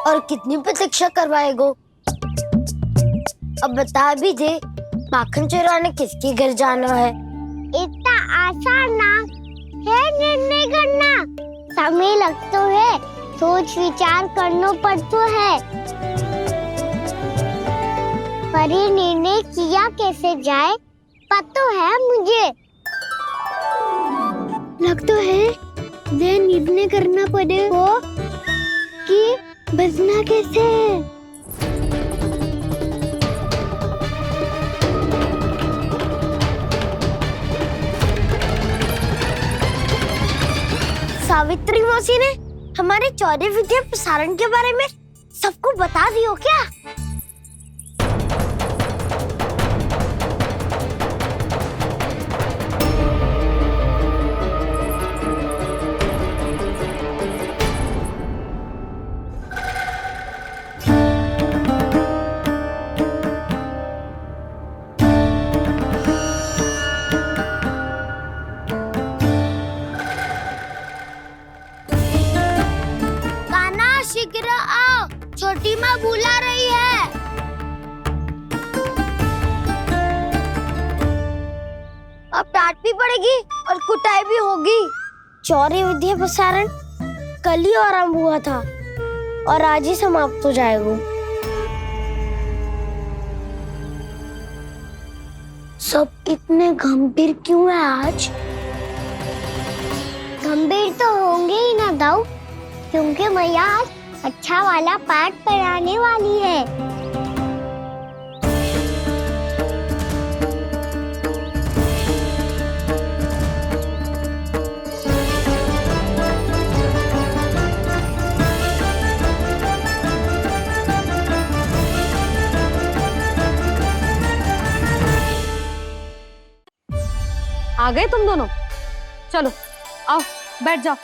और कितनी प्रतीक्षा करवाएगो? अब बता भी दे, माखन चुराने किसके घर जाना है? इतना आसान ना है निर्णय करना, समय लगता है, सोच विचार करना पड़ता है। पर ये निर्णय किया कैसे जाए पता है मुझे। लगता है ये निर्णय करना पड़ेगा कि बचना कैसे है। सावित्री मौसी ने हमारे चौदह विद्या प्रसारण के बारे में सबको बता दियो क्या? शीघ्र आओ, छोटी माँ बुला रही है। अब डांट भी पड़ेगी और कुटाई भी होगी। चौरी विद्या प्रसारण कल ही आरंभ हुआ था और आज ही समाप्त हो जाएगा। सब इतने गंभीर क्यों है आज? गंभीर तो होंगे ही ना दाऊ, क्योंकि मैया आज अच्छा वाला पाठ पढ़ाने वाली है। आ गए तुम दोनों? चलो आओ बैठ जाओ।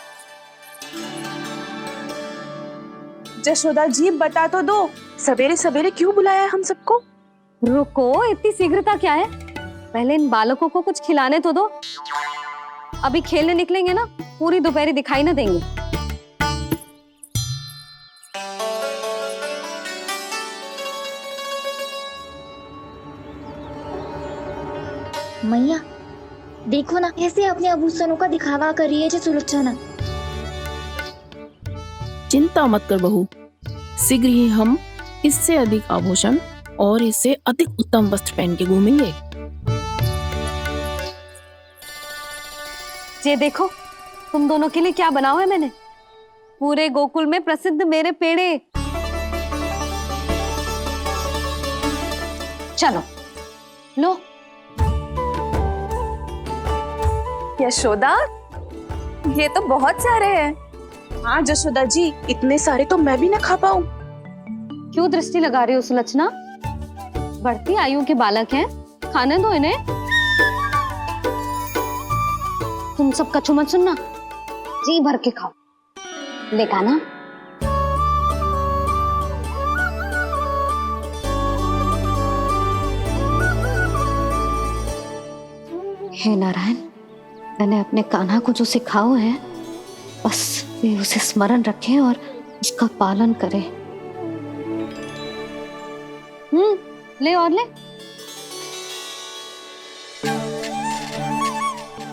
जशोदा जी बता तो दो, सवेरे सवेरे क्यों बुलाया हम सबको? रुको, इतनी शीघ्रता क्या है? पहले इन बालकों को कुछ खिलाने तो दो। अभी खेलने निकलेंगे ना, पूरी दोपहरी दिखाई ना देंगे। मैया देखो ना, कैसे अपने आभूषणों का दिखावा कर रही है सुलोचना। चिंता मत कर बहू, शीघ्र ही हम इससे अधिक आभूषण और इससे अधिक उत्तम वस्त्र पहन के घूमेंगे। ये देखो तुम दोनों के लिए क्या बनाओ है मैंने। पूरे गोकुल में प्रसिद्ध मेरे पेड़े। चलो लो। यशोदा, ये तो बहुत सारे हैं। हाँ जशोदा जी, इतने सारे तो मैं भी ना खा पाऊं। क्यों दृष्टि लगा रही हो सुलक्षणा? बढ़ती आयु के बालक हैं, खाने दो इन्हें। तुम सब कछु मत सुनना, जी भर के खाओ। ले कान्हा। हे नारायण, मैंने अपने कान्हा को जो सिखाओ है बस वे उसे स्मरण रखें और उसका पालन करें। ले और ले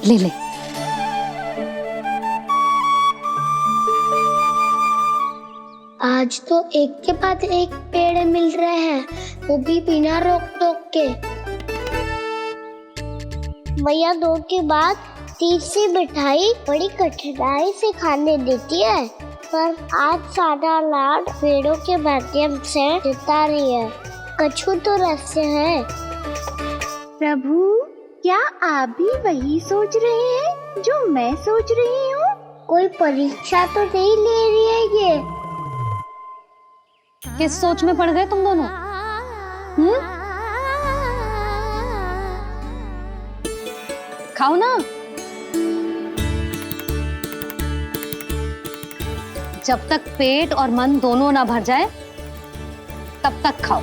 ले ले। आज तो एक के बाद एक पेड़ मिल रहे हैं, वो भी बिना रोक टोक के। मैया 2 के बाद तीसरी मिठाई बड़ी कठिनाई से खाने देती है, पर आज सारा लाड पेड़ों के माध्यम से जिता रही है। कछु तो रहस्य है। प्रभु, क्या आप भी वही सोच रहे हैं जो मैं सोच रही हूँ? कोई परीक्षा तो नहीं ले रही है ये? किस सोच में पड़ गए तुम दोनों? खाओ ना। जब तक पेट और मन दोनों ना भर जाए तब तक खाओ।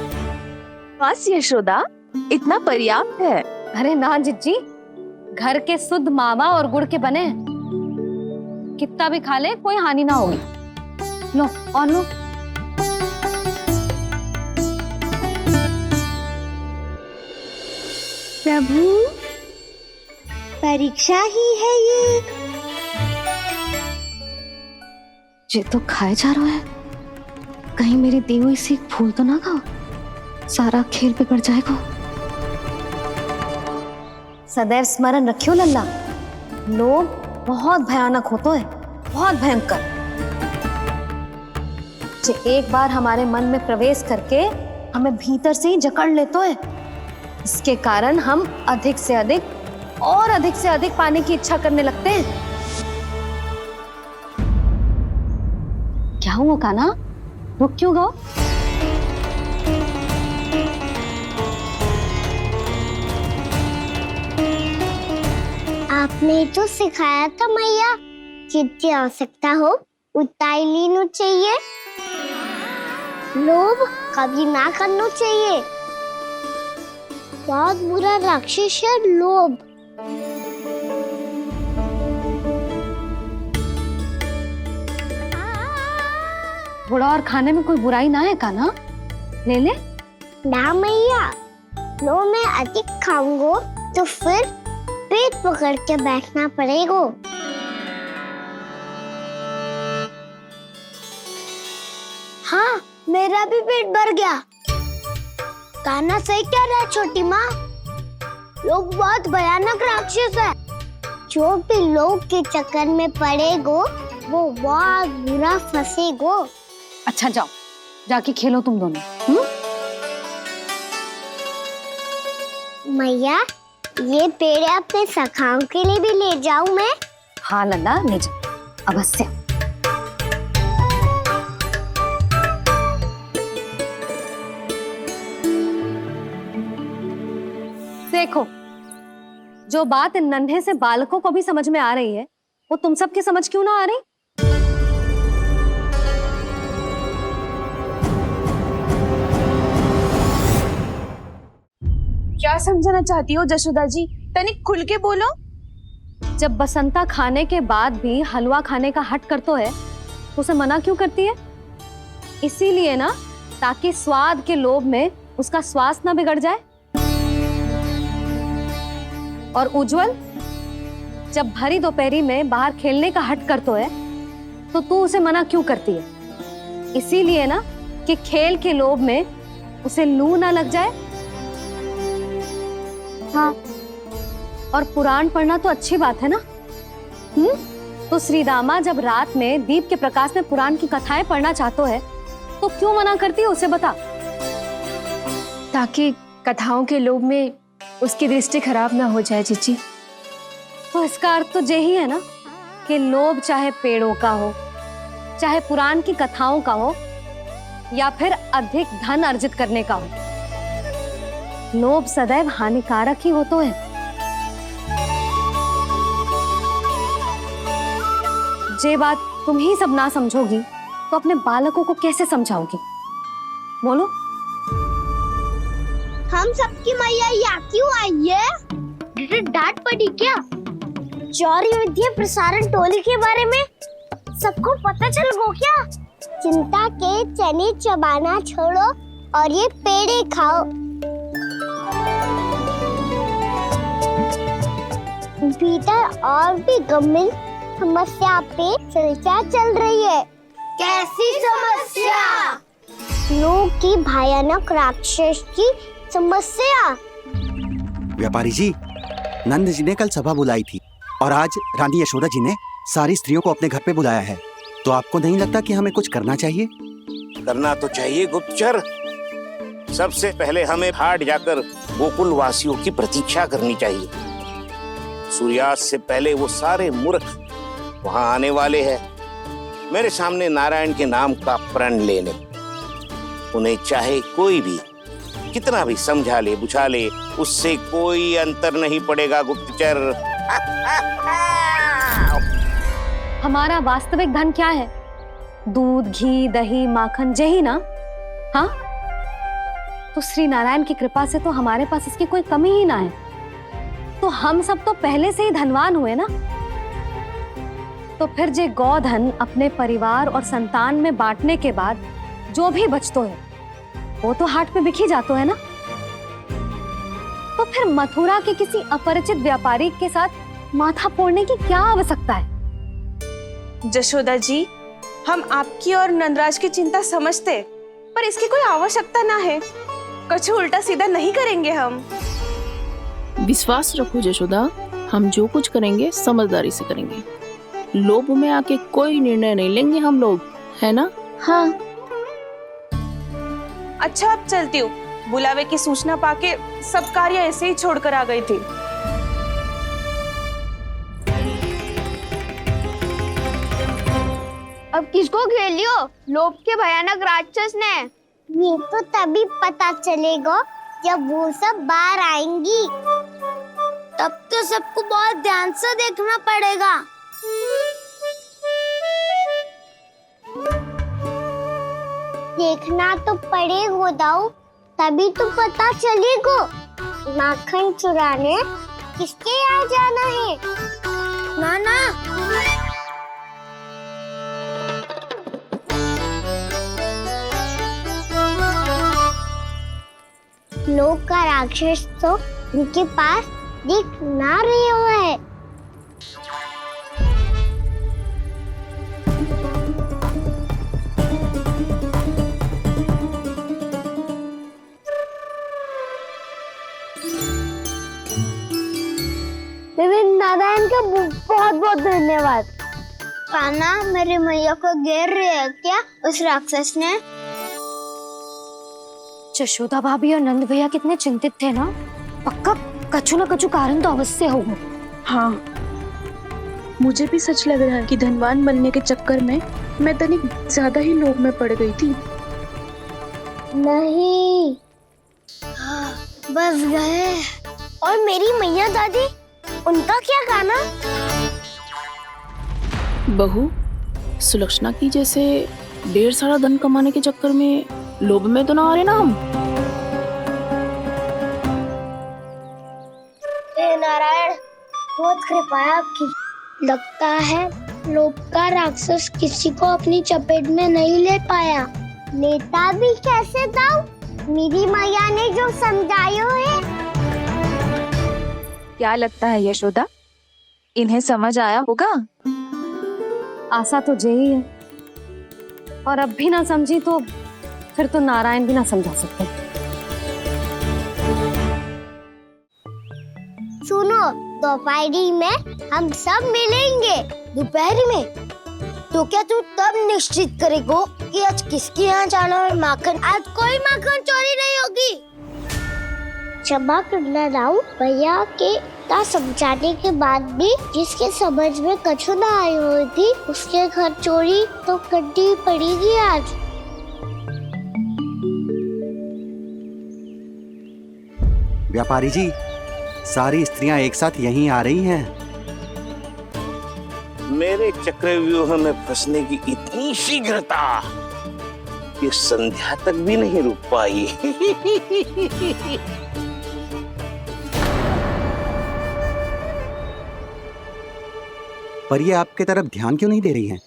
बस यशोदा, इतना पर्याप्त है। अरे ना जिज्जी, घर के शुद्ध मावा और गुड़ के बने, कितना भी खा ले कोई हानि ना होगी। लो और लो। प्रभु, परीक्षा ही है ये तो खाए जा रहा है, कहीं मेरी दी हुई सीख भूल तो ना खाओ, सारा खेल बिगड़ जाएगा। सदैव स्मरण रखियो लल्ला, लोभ बहुत भयानक होता है, बहुत भयंकर। जो एक बार हमारे मन में प्रवेश करके हमें भीतर से ही जकड़ लेता है, इसके कारण हम अधिक से अधिक पाने की इच्छा करने लगते हैं। क्या हुआ कान्हा, रुक क्यों गए? आपने तो सिखाया था मैया, जितनी आवश्यकता हो उतना ही लेना चाहिए, लोभ कभी ना करना चाहिए। बहुत बुरा राक्षस है लोभ। थोड़ा और खाने में कोई बुराई ना है कान्हा, ले ले। ना मैया, लो मैं अधिक खाऊंगा तो फिर पेट पकड़ के बैठना पड़ेगा। हाँ, मेरा भी पेट भर गया। कान्हा सही कह रहा है छोटी माँ, लोग बहुत भयानक राक्षस है। जो भी लोग के चक्कर में पड़ेगो वो बहुत बुरा फंसेगो। अच्छा जाओ, जाके खेलो तुम दोनों। मैया, ये पेड़ अपने सखाओं के लिए भी ले जाऊं मैं? हाँ लल्ला, ले जाओ अवश्य। देखो, जो बात इन नन्हे से बालकों को भी समझ में आ रही है, वो तुम सबकी समझ क्यों ना आ रही? क्या समझाना चाहती हो जशोदा जी? तनिक खुल के बोलो। जब बसंता खाने के बाद भी हलवा खाने का हट करतो है, तो उसे मना क्यों करती है? इसीलिए ना, ताकि स्वाद के लोभ में उसका स्वास्थ्य ना बिगड़ जाए। और उज्जवल, जब भरी दोपहरी में बाहर खेलने का हट करतो है, तो तू उसे मना क्यों करती है? इसीलिए ना, कि खेल के लोभ में उसे लू ना लग जाए। हाँ, और पुराण पढ़ना तो अच्छी बात है ना। तो श्रीदामा जब रात में दीप के प्रकाश में पुराण की कथाएं पढ़ना चाहते है, तो क्यों मना करती है उसे? बता। ताकि कथाओं के लोभ में उसकी दृष्टि खराब ना हो जाए जीजी। तो इसका अर्थ तो यही है ना, कि लोभ चाहे पेड़ों का हो, चाहे पुराण की कथाओं का हो, या फिर अधिक धन अर्जित करने का हो, लोभ सदैव हानिकारक ही होता है। जे बात तुम ही सब ना समझोगी तो अपने बालकों को कैसे समझाओगी? बोलो। हम सबकी मैया यहाँ क्यों आई है? डांट पड़ी क्या? चौरी विद्या प्रसारण टोली के बारे में सबको पता चल गो क्या? चिंता के चने चबाना छोड़ो और ये पेड़े खाओ। भीतर और भी गंभीर समस्या पे चर्चा चल रही है। कैसी समस्या? लोग की भयानक राक्षस की समस्या। व्यापारी जी, नंद जी ने कल सभा बुलाई थी और आज रानी यशोदा जी ने सारी स्त्रियों को अपने घर पे बुलाया है। तो आपको नहीं लगता कि हमें कुछ करना चाहिए? करना तो चाहिए गुप्तचर। सबसे पहले हमें हाट जाकर गोकुल वासियों की प्रतीक्षा करनी चाहिए। सूर्यास्त से पहले वो सारे मूर्ख वहां आने वाले हैं, मेरे सामने नारायण के नाम का प्रण लेने। उन्हें चाहे कोई भी कितना भी समझा ले बुझा ले, उससे कोई अंतर नहीं पड़ेगा गुप्तचर। हमारा वास्तविक धन क्या है? दूध, घी, दही, माखन, यही ना? हाँ, तो श्री नारायण की कृपा से तो हमारे पास इसकी कोई कमी ही ना है। तो हम सब तो पहले से ही धनवान हुए ना। तो फिर जे गौधन अपने परिवार और संतान में बांटने के बाद जो भी बचतो है वो तो हाट पे बिखी जातो है ना। तो फिर मथुरा के किसी अपरिचित व्यापारी के साथ माथा फोड़ने की क्या आवश्यकता है? जशोदा जी, हम आपकी और नंदराज की चिंता समझते, पर इसकी कोई आवश्यकता ना है। कुछ उल्टा सीधा नहीं करेंगे हम। विश्वास रखो जशोदा, हम जो कुछ करेंगे समझदारी से करेंगे। लोभ में आके कोई निर्णय नहीं लेंगे हम लोग, है ना? हाँ। अच्छा, अब चलती हूँ। बुलावे की सूचना पाके सब कार्य ऐसे ही छोड़कर आ गई थी। अब किसको घेलियो? लोभ के भयानक राक्षस ने। ये तो तभी पता चलेगा जब वो सब बाहर आएंगी। तब तो सबको बहुत ध्यान से देखना पड़ेगा। देखना तो पड़ेगा दाऊ, तभी तो पता चलेगा माखन चुराने किसके यहाँ जाना है। नाना, लोग का राक्षस तो उनके पास दिख ना रहे हुआ है। नारायण का बहुत बहुत धन्यवाद। कान्हा, मेरी मैया को घेर रहे है क्या उस राक्षस ने? यशोदा भाभी और नंद भैया कितने चिंतित थे ना। पक्का कछु न कछु कारण तो अवश्य होगा। हाँ, मुझे भी सच लग रहा है कि धनवान बनने के चक्कर में मैं तनिक ज्यादा ही लोभ में पड़ गई थी। नहीं, बस गए। और मेरी मैया दादी, उनका क्या गाना? बहू, सुलक्षणा की जैसे ढेर सारा धन कमाने के चक्कर में लोभ में तो ना आ रहे ना हम। हे नारायण, बहुत कृपा है आपकी। लगता है लोभ का राक्षस किसी को अपनी चपेट में नहीं ले पाया। लेता भी कैसे दाऊ? मेरी मैया ने जो समझायो है। क्या लगता है यशोदा, इन्हें समझ आया होगा? आशा तो यही है, और अब भी ना समझी तो फिर तो नारायण भी ना समझा सकते। सुनो, दोपहरी में हम सब मिलेंगे। दोपहरी में? तो क्या तू तब निश्चित करेगा कि आज किसके यहाँ जाना है माखन? आज कोई माखन चोरी नहीं होगी। क्षमा करना दाऊ, भैया के ता समझाने के बाद भी जिसके समझ में कछु ना आई होगी उसके घर चोरी तो करनी पड़ेगी आज। व्यापारी जी, सारी स्त्रियां एक साथ यहीं आ रही हैं। मेरे चक्रव्यूह में फंसने की इतनी शीघ्रता कि संध्या तक भी नहीं रुक पाई। पर ये आपके तरफ ध्यान क्यों नहीं दे रही हैं?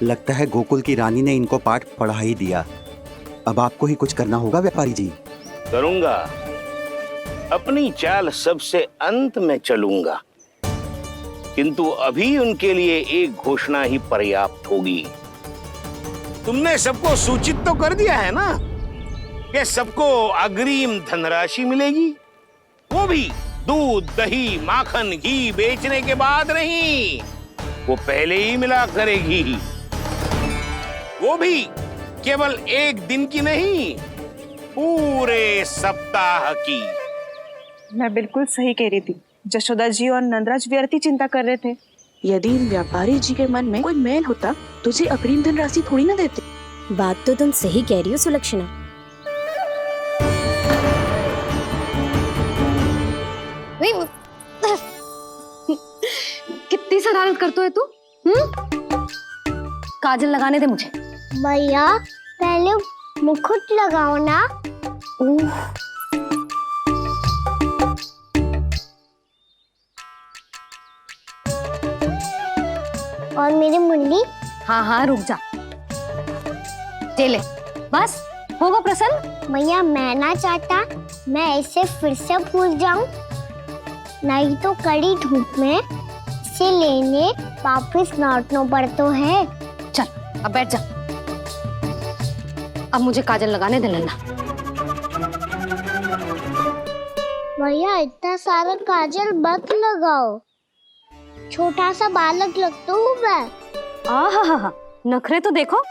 लगता है गोकुल की रानी ने इनको पाठ पढ़ा ही दिया। अब आपको ही कुछ करना होगा व्यापारी जी। करूंगा, अपनी चाल सबसे अंत में चलूंगा, किंतु अभी उनके लिए एक घोषणा ही पर्याप्त होगी। तुमने सबको सूचित तो कर दिया है ना कि सबको अग्रिम धनराशि मिलेगी, वो भी दूध, दही, माखन, घी बेचने के बाद नहीं, वो पहले ही मिला करेगी। वो भी केवल एक दिन की नहीं, पूरे सप्ताह की। मैं बिल्कुल सही कह रही थी। जशोदा जी और नंदराज व्यर्थ ही चिंता कर रहे थे। यदि इन व्यापारी जी के मन में कोई मैल होता तो जी अग्रिम धनराशि थोड़ी ना देते। बात तो तुम सही कह रही हो सुलक्षणा। कितनी शरारत करते हो तू? काजल लगाने दे मुझे। भैया पहले मुकुट लगाओ ना। और मेरी मुन्नी? हाँ हाँ रुक जा। ले बस होगा प्रसन्न। भैया मैं ना चाहता मैं ऐसे फिर से भूल जाऊं, नहीं तो कड़ी धूप में इसे लेने वापस लौटना पड़ता है। चल अब बैठ जा। अब मुझे काजल लगाने दे लल्ला। भैया इतना सारा काजल मत लगाओ, छोटा सा बालक लगता हूँ मैं। आहा नखरे तो देखो,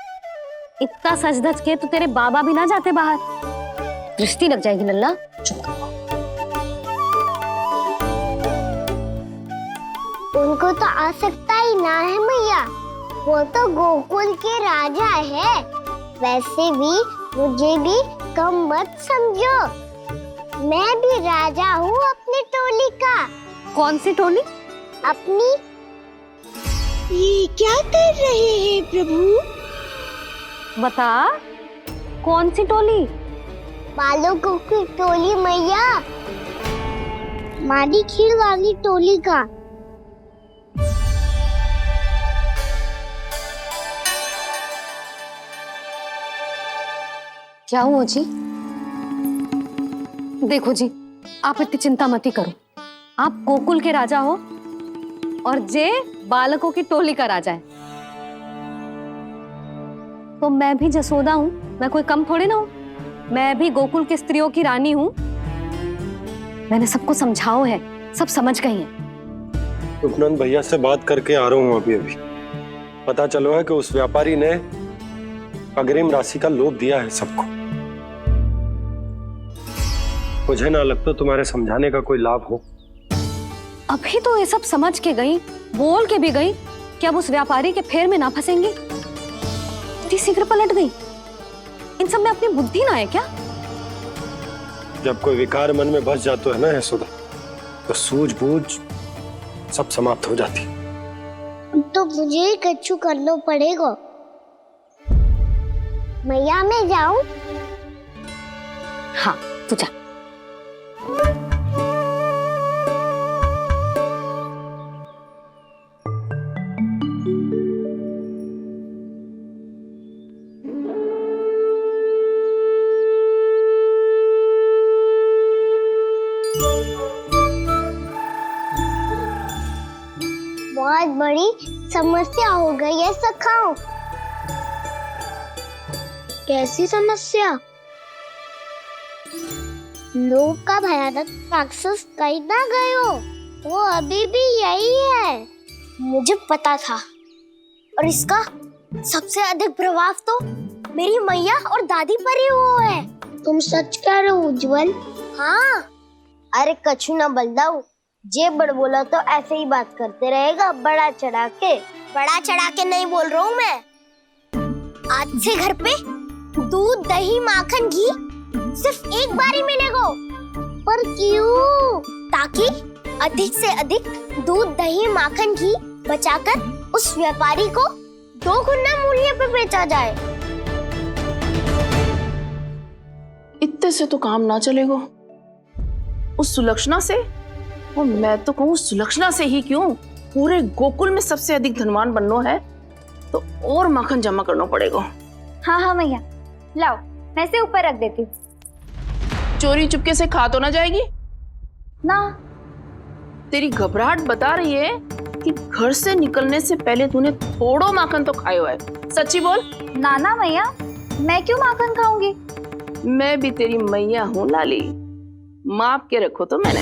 इतना सज धज के तो तेरे बाबा भी ना जाते बाहर, दृष्टि लग जाएगी लल्ला। उनको तो आ सकता ही ना है भैया, वो तो गोकुल के राजा है। वैसे भी मुझे भी कम मत समझो, मैं भी राजा हूँ अपनी टोली का। कौन सी टोली? अपनी। ये क्या कर रहे हैं प्रभु? बता, कौन सी टोली? बालकों की टोली मैया, मारी खीर वाली टोली का। क्या हुआ जी? देखो जी, आप इतनी चिंता मत ही करो। आप गोकुल के राजा हो और जे बालकों की टोली का राजा है, तो मैं भी जसोदा हूँ, मैं कोई कम थोड़ी ना हूँ। मैं भी गोकुल की स्त्रियों की रानी हूँ। मैंने सबको समझाओ है, सब समझ गई हैं। उपनंद भैया से बात करके आ रहा हूँ अभी। पता चलो है कि उस व्यापारी ने अग्रिम राशि का लोभ दिया है सबको। मुझे ना लगता तुम्हारे समझाने का कोई लाभ हो। अभी तो ये सब समझ के गई, बोल के भी गई कि अब उस व्यापारी के फेर में ना फंसेंगी। इतनी शीघ्र पलट गई। इन सब में अपनी बुद्धि ना है क्या? जब कोई विकार मन में बस जाता है ना यशोदा, तो सूझबूझ सब समाप्त हो जाती। तो मुझे ही कच्चू करना पड़ेगा। मैया मैं जाऊं? हाँ तू जा। बहुत बड़ी समस्या हो गई है सखाओ। कैसी समस्या? लोभ का भयानक राक्षस कहीं ना गए हो, वो अभी भी यही है। मुझे पता था, और इसका सबसे अधिक प्रभाव तो मेरी मैया और दादी पर ही हुआ है। तुम सच कह रहे हो उज्जवल? हाँ। अरे कछु ना बलदाऊ, जे बड़ बोला तो ऐसे ही बात करते रहेगा बड़ा चढ़ा के। बड़ा चढ़ा के नहीं बोल रहा हूँ मैं। आज से घर पे दूध, दही, माखन, घी सिर्फ एक बार ही मिलेगा। पर क्यों? ताकि अधिक से अधिक दूध, दही, माखन, घी बचाकर उस व्यापारी को 2 गुना मूल्य पे बेचा जाए। इतने से तो काम ना चलेगा। उस सुलक्षणा से, और मैं तो कहूँ सुलक्षणा से ही क्यों, पूरे गोकुल में सबसे अधिक धनवान बनना है तो और माखन जमा करना पड़ेगा। हाँ हाँ मैया, लाओ मैं इसे ऊपर रख देती हूँ। चोरी चुपके से खा तो ना जाएगी ना? तेरी घबराहट बता रही है कि घर से निकलने से पहले तूने थोड़ा माखन तो खाया हुआ है। सच्ची बोल। ना ना मैया, मैं क्यों माखन खाऊंगी? मैं भी तेरी मैया हूँ लाली, माप के रखो तो मैंने।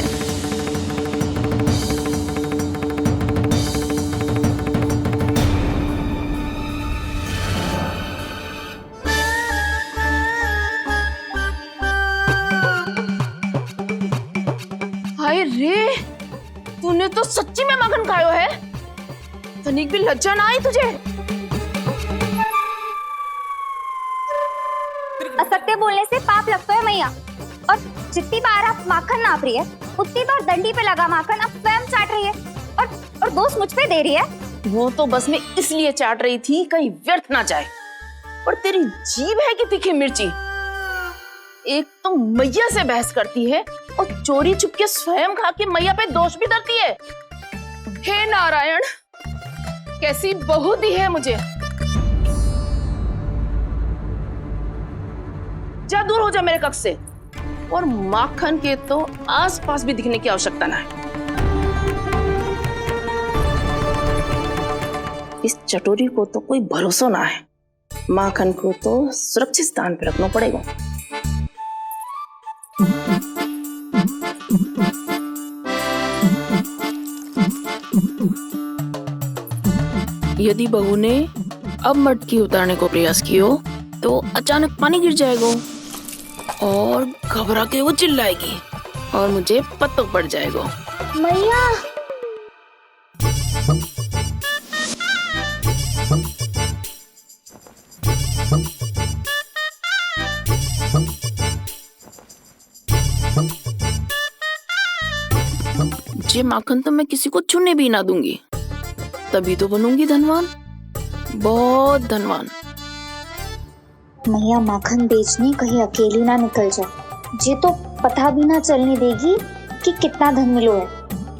हाय रे, तूने तो सच्ची में माखन खायो है। तनिक भी लज्जा ना आई तुझे? असत्य बोलने से पाप लगता है मैया, और जितनी बार आप माखन नाप रही है उतनी बार डंडी पे लगा माखन आप स्वयं चाट रही है, और दोष मुझ पे दे रही है। वो तो बस मैं इसलिए चाट रही थी कहीं व्यर्थ ना जाए। पर तेरी जीभ है कि तीखी मिर्ची। एक तो मैया से बहस करती है और चोरी चुपके स्वयं खा के मैया पे दोष भी धरती है। हे नारायण, कैसी बहू दी है मुझे। जा, दूर हो जा मेरे कक्ष से, और माखन के तो आसपास भी दिखने की आवश्यकता ना है। इस चटोरी को तो कोई भरोसा ना है। माखन को तो सुरक्षित स्थान पर रखना पड़ेगा। यदि बहू ने अब मटकी उतारने को प्रयास किया तो अचानक पानी गिर जाएगा और घबरा के वो चिल्लाएगी और मुझे पता पड़ जाएगा। मैया, ये माखन तो मैं किसी को छूने भी ना दूंगी, तभी तो बनूंगी धनवान, बहुत धनवान। मैया माखन बेचने कहीं अकेली ना निकल जाए। ये तो पता भी ना चलने देगी कि कितना धन मिलो है।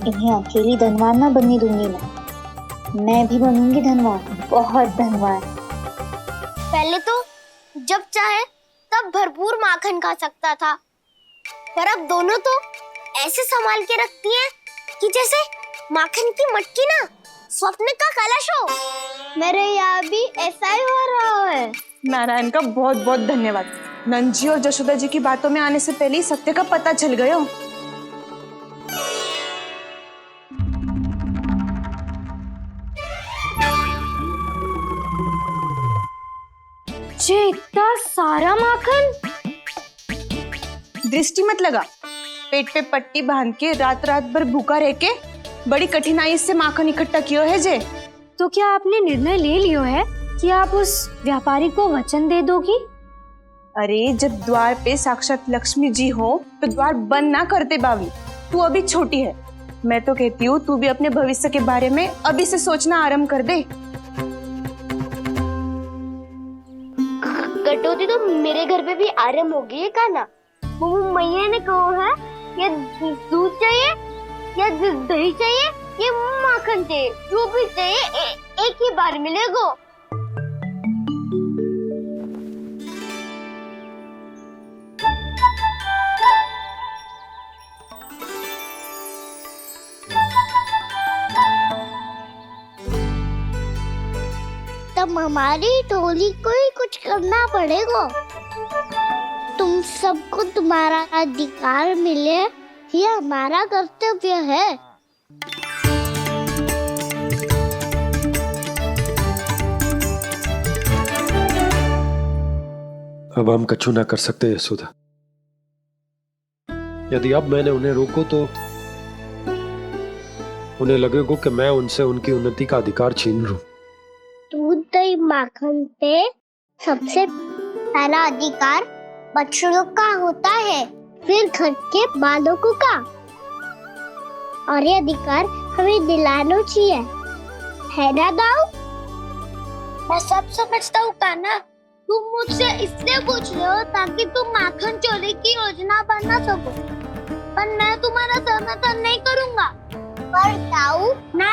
इन्हें अकेली धनवान ना बनने दूंगी मैं भी बनूंगी धनवान, बहुत धनवान। पहले तो जब चाहे तब भरपूर माखन खा सकता था, पर अब दोनों तो ऐसे संभाल के रखती हैं कि जैसे माखन की मटकी ना स्वप्न का कलश हो। मेरे यहाँ भी ऐसा ही हो रहा है। नारायण का बहुत बहुत धन्यवाद। नंद जी और जशोदा जी की बातों में आने से पहले ही सत्य का पता चल गया। ये इतना सारा माखन। दृष्टि मत लगा, पेट पे पट्टी बांध के रात रात भर भूखा रह के बड़ी कठिनाई से माखन इकट्ठा किया है जे। तो क्या आपने निर्णय ले लियो है कि आप उस व्यापारी को वचन दे दोगी? अरे जब द्वार पे साक्षात लक्ष्मी जी हो तो द्वार बंद ना करते बावी। तू अभी छोटी है, मैं तो कहती हूँ तू भी अपने भविष्य के बारे में अभी से सोचना आरंभ कर दे। कटौती तो मेरे घर पे भी आरंभ हो गई है काना। मैया ने कहा है या दूध चाहिए या दही चाहिए या माखन चाहिए, जो भी चाहिए एक ही बार मिलेगा। तब हमारी टोली को ही कुछ करना पड़ेगा। तुम सबको तुम्हारा अधिकार मिले, ये हमारा कर्तव्य है। अब हम कछु ना कर सकते यशोदा। यदि अब मैंने उन्हें रोको तो उन्हें लगेगा कि मैं उनसे उनकी उन्नति का अधिकार छीन लूं। दूध दही माखन पे सबसे पहला अधिकार बच्चों का होता है, फिर घर के बालकों का, और ये अधिकार हमें दिलाना चाहिए। है ना दाऊ? मैं सब समझता हूँ कान्हा। तुम मुझसे इसलिए पूछ रहे हो ताकि तुम माखन चोरी की योजना बना सको, पर मैं तुम्हारा समर्थन नहीं करूँगा। पर दाऊ ना,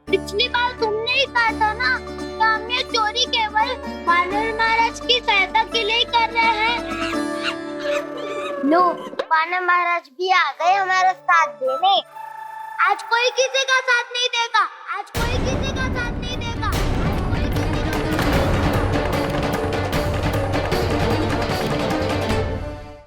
पिछली बार तुमने ही कहा था ना कि हम ये चोरी केवल वानर महाराज की सहायता के लिए कर रहे हैं। लो, वानर महाराज भी आ गए हमारा साथ देने। आज कोई किसी का साथ नहीं देगा। आज कोई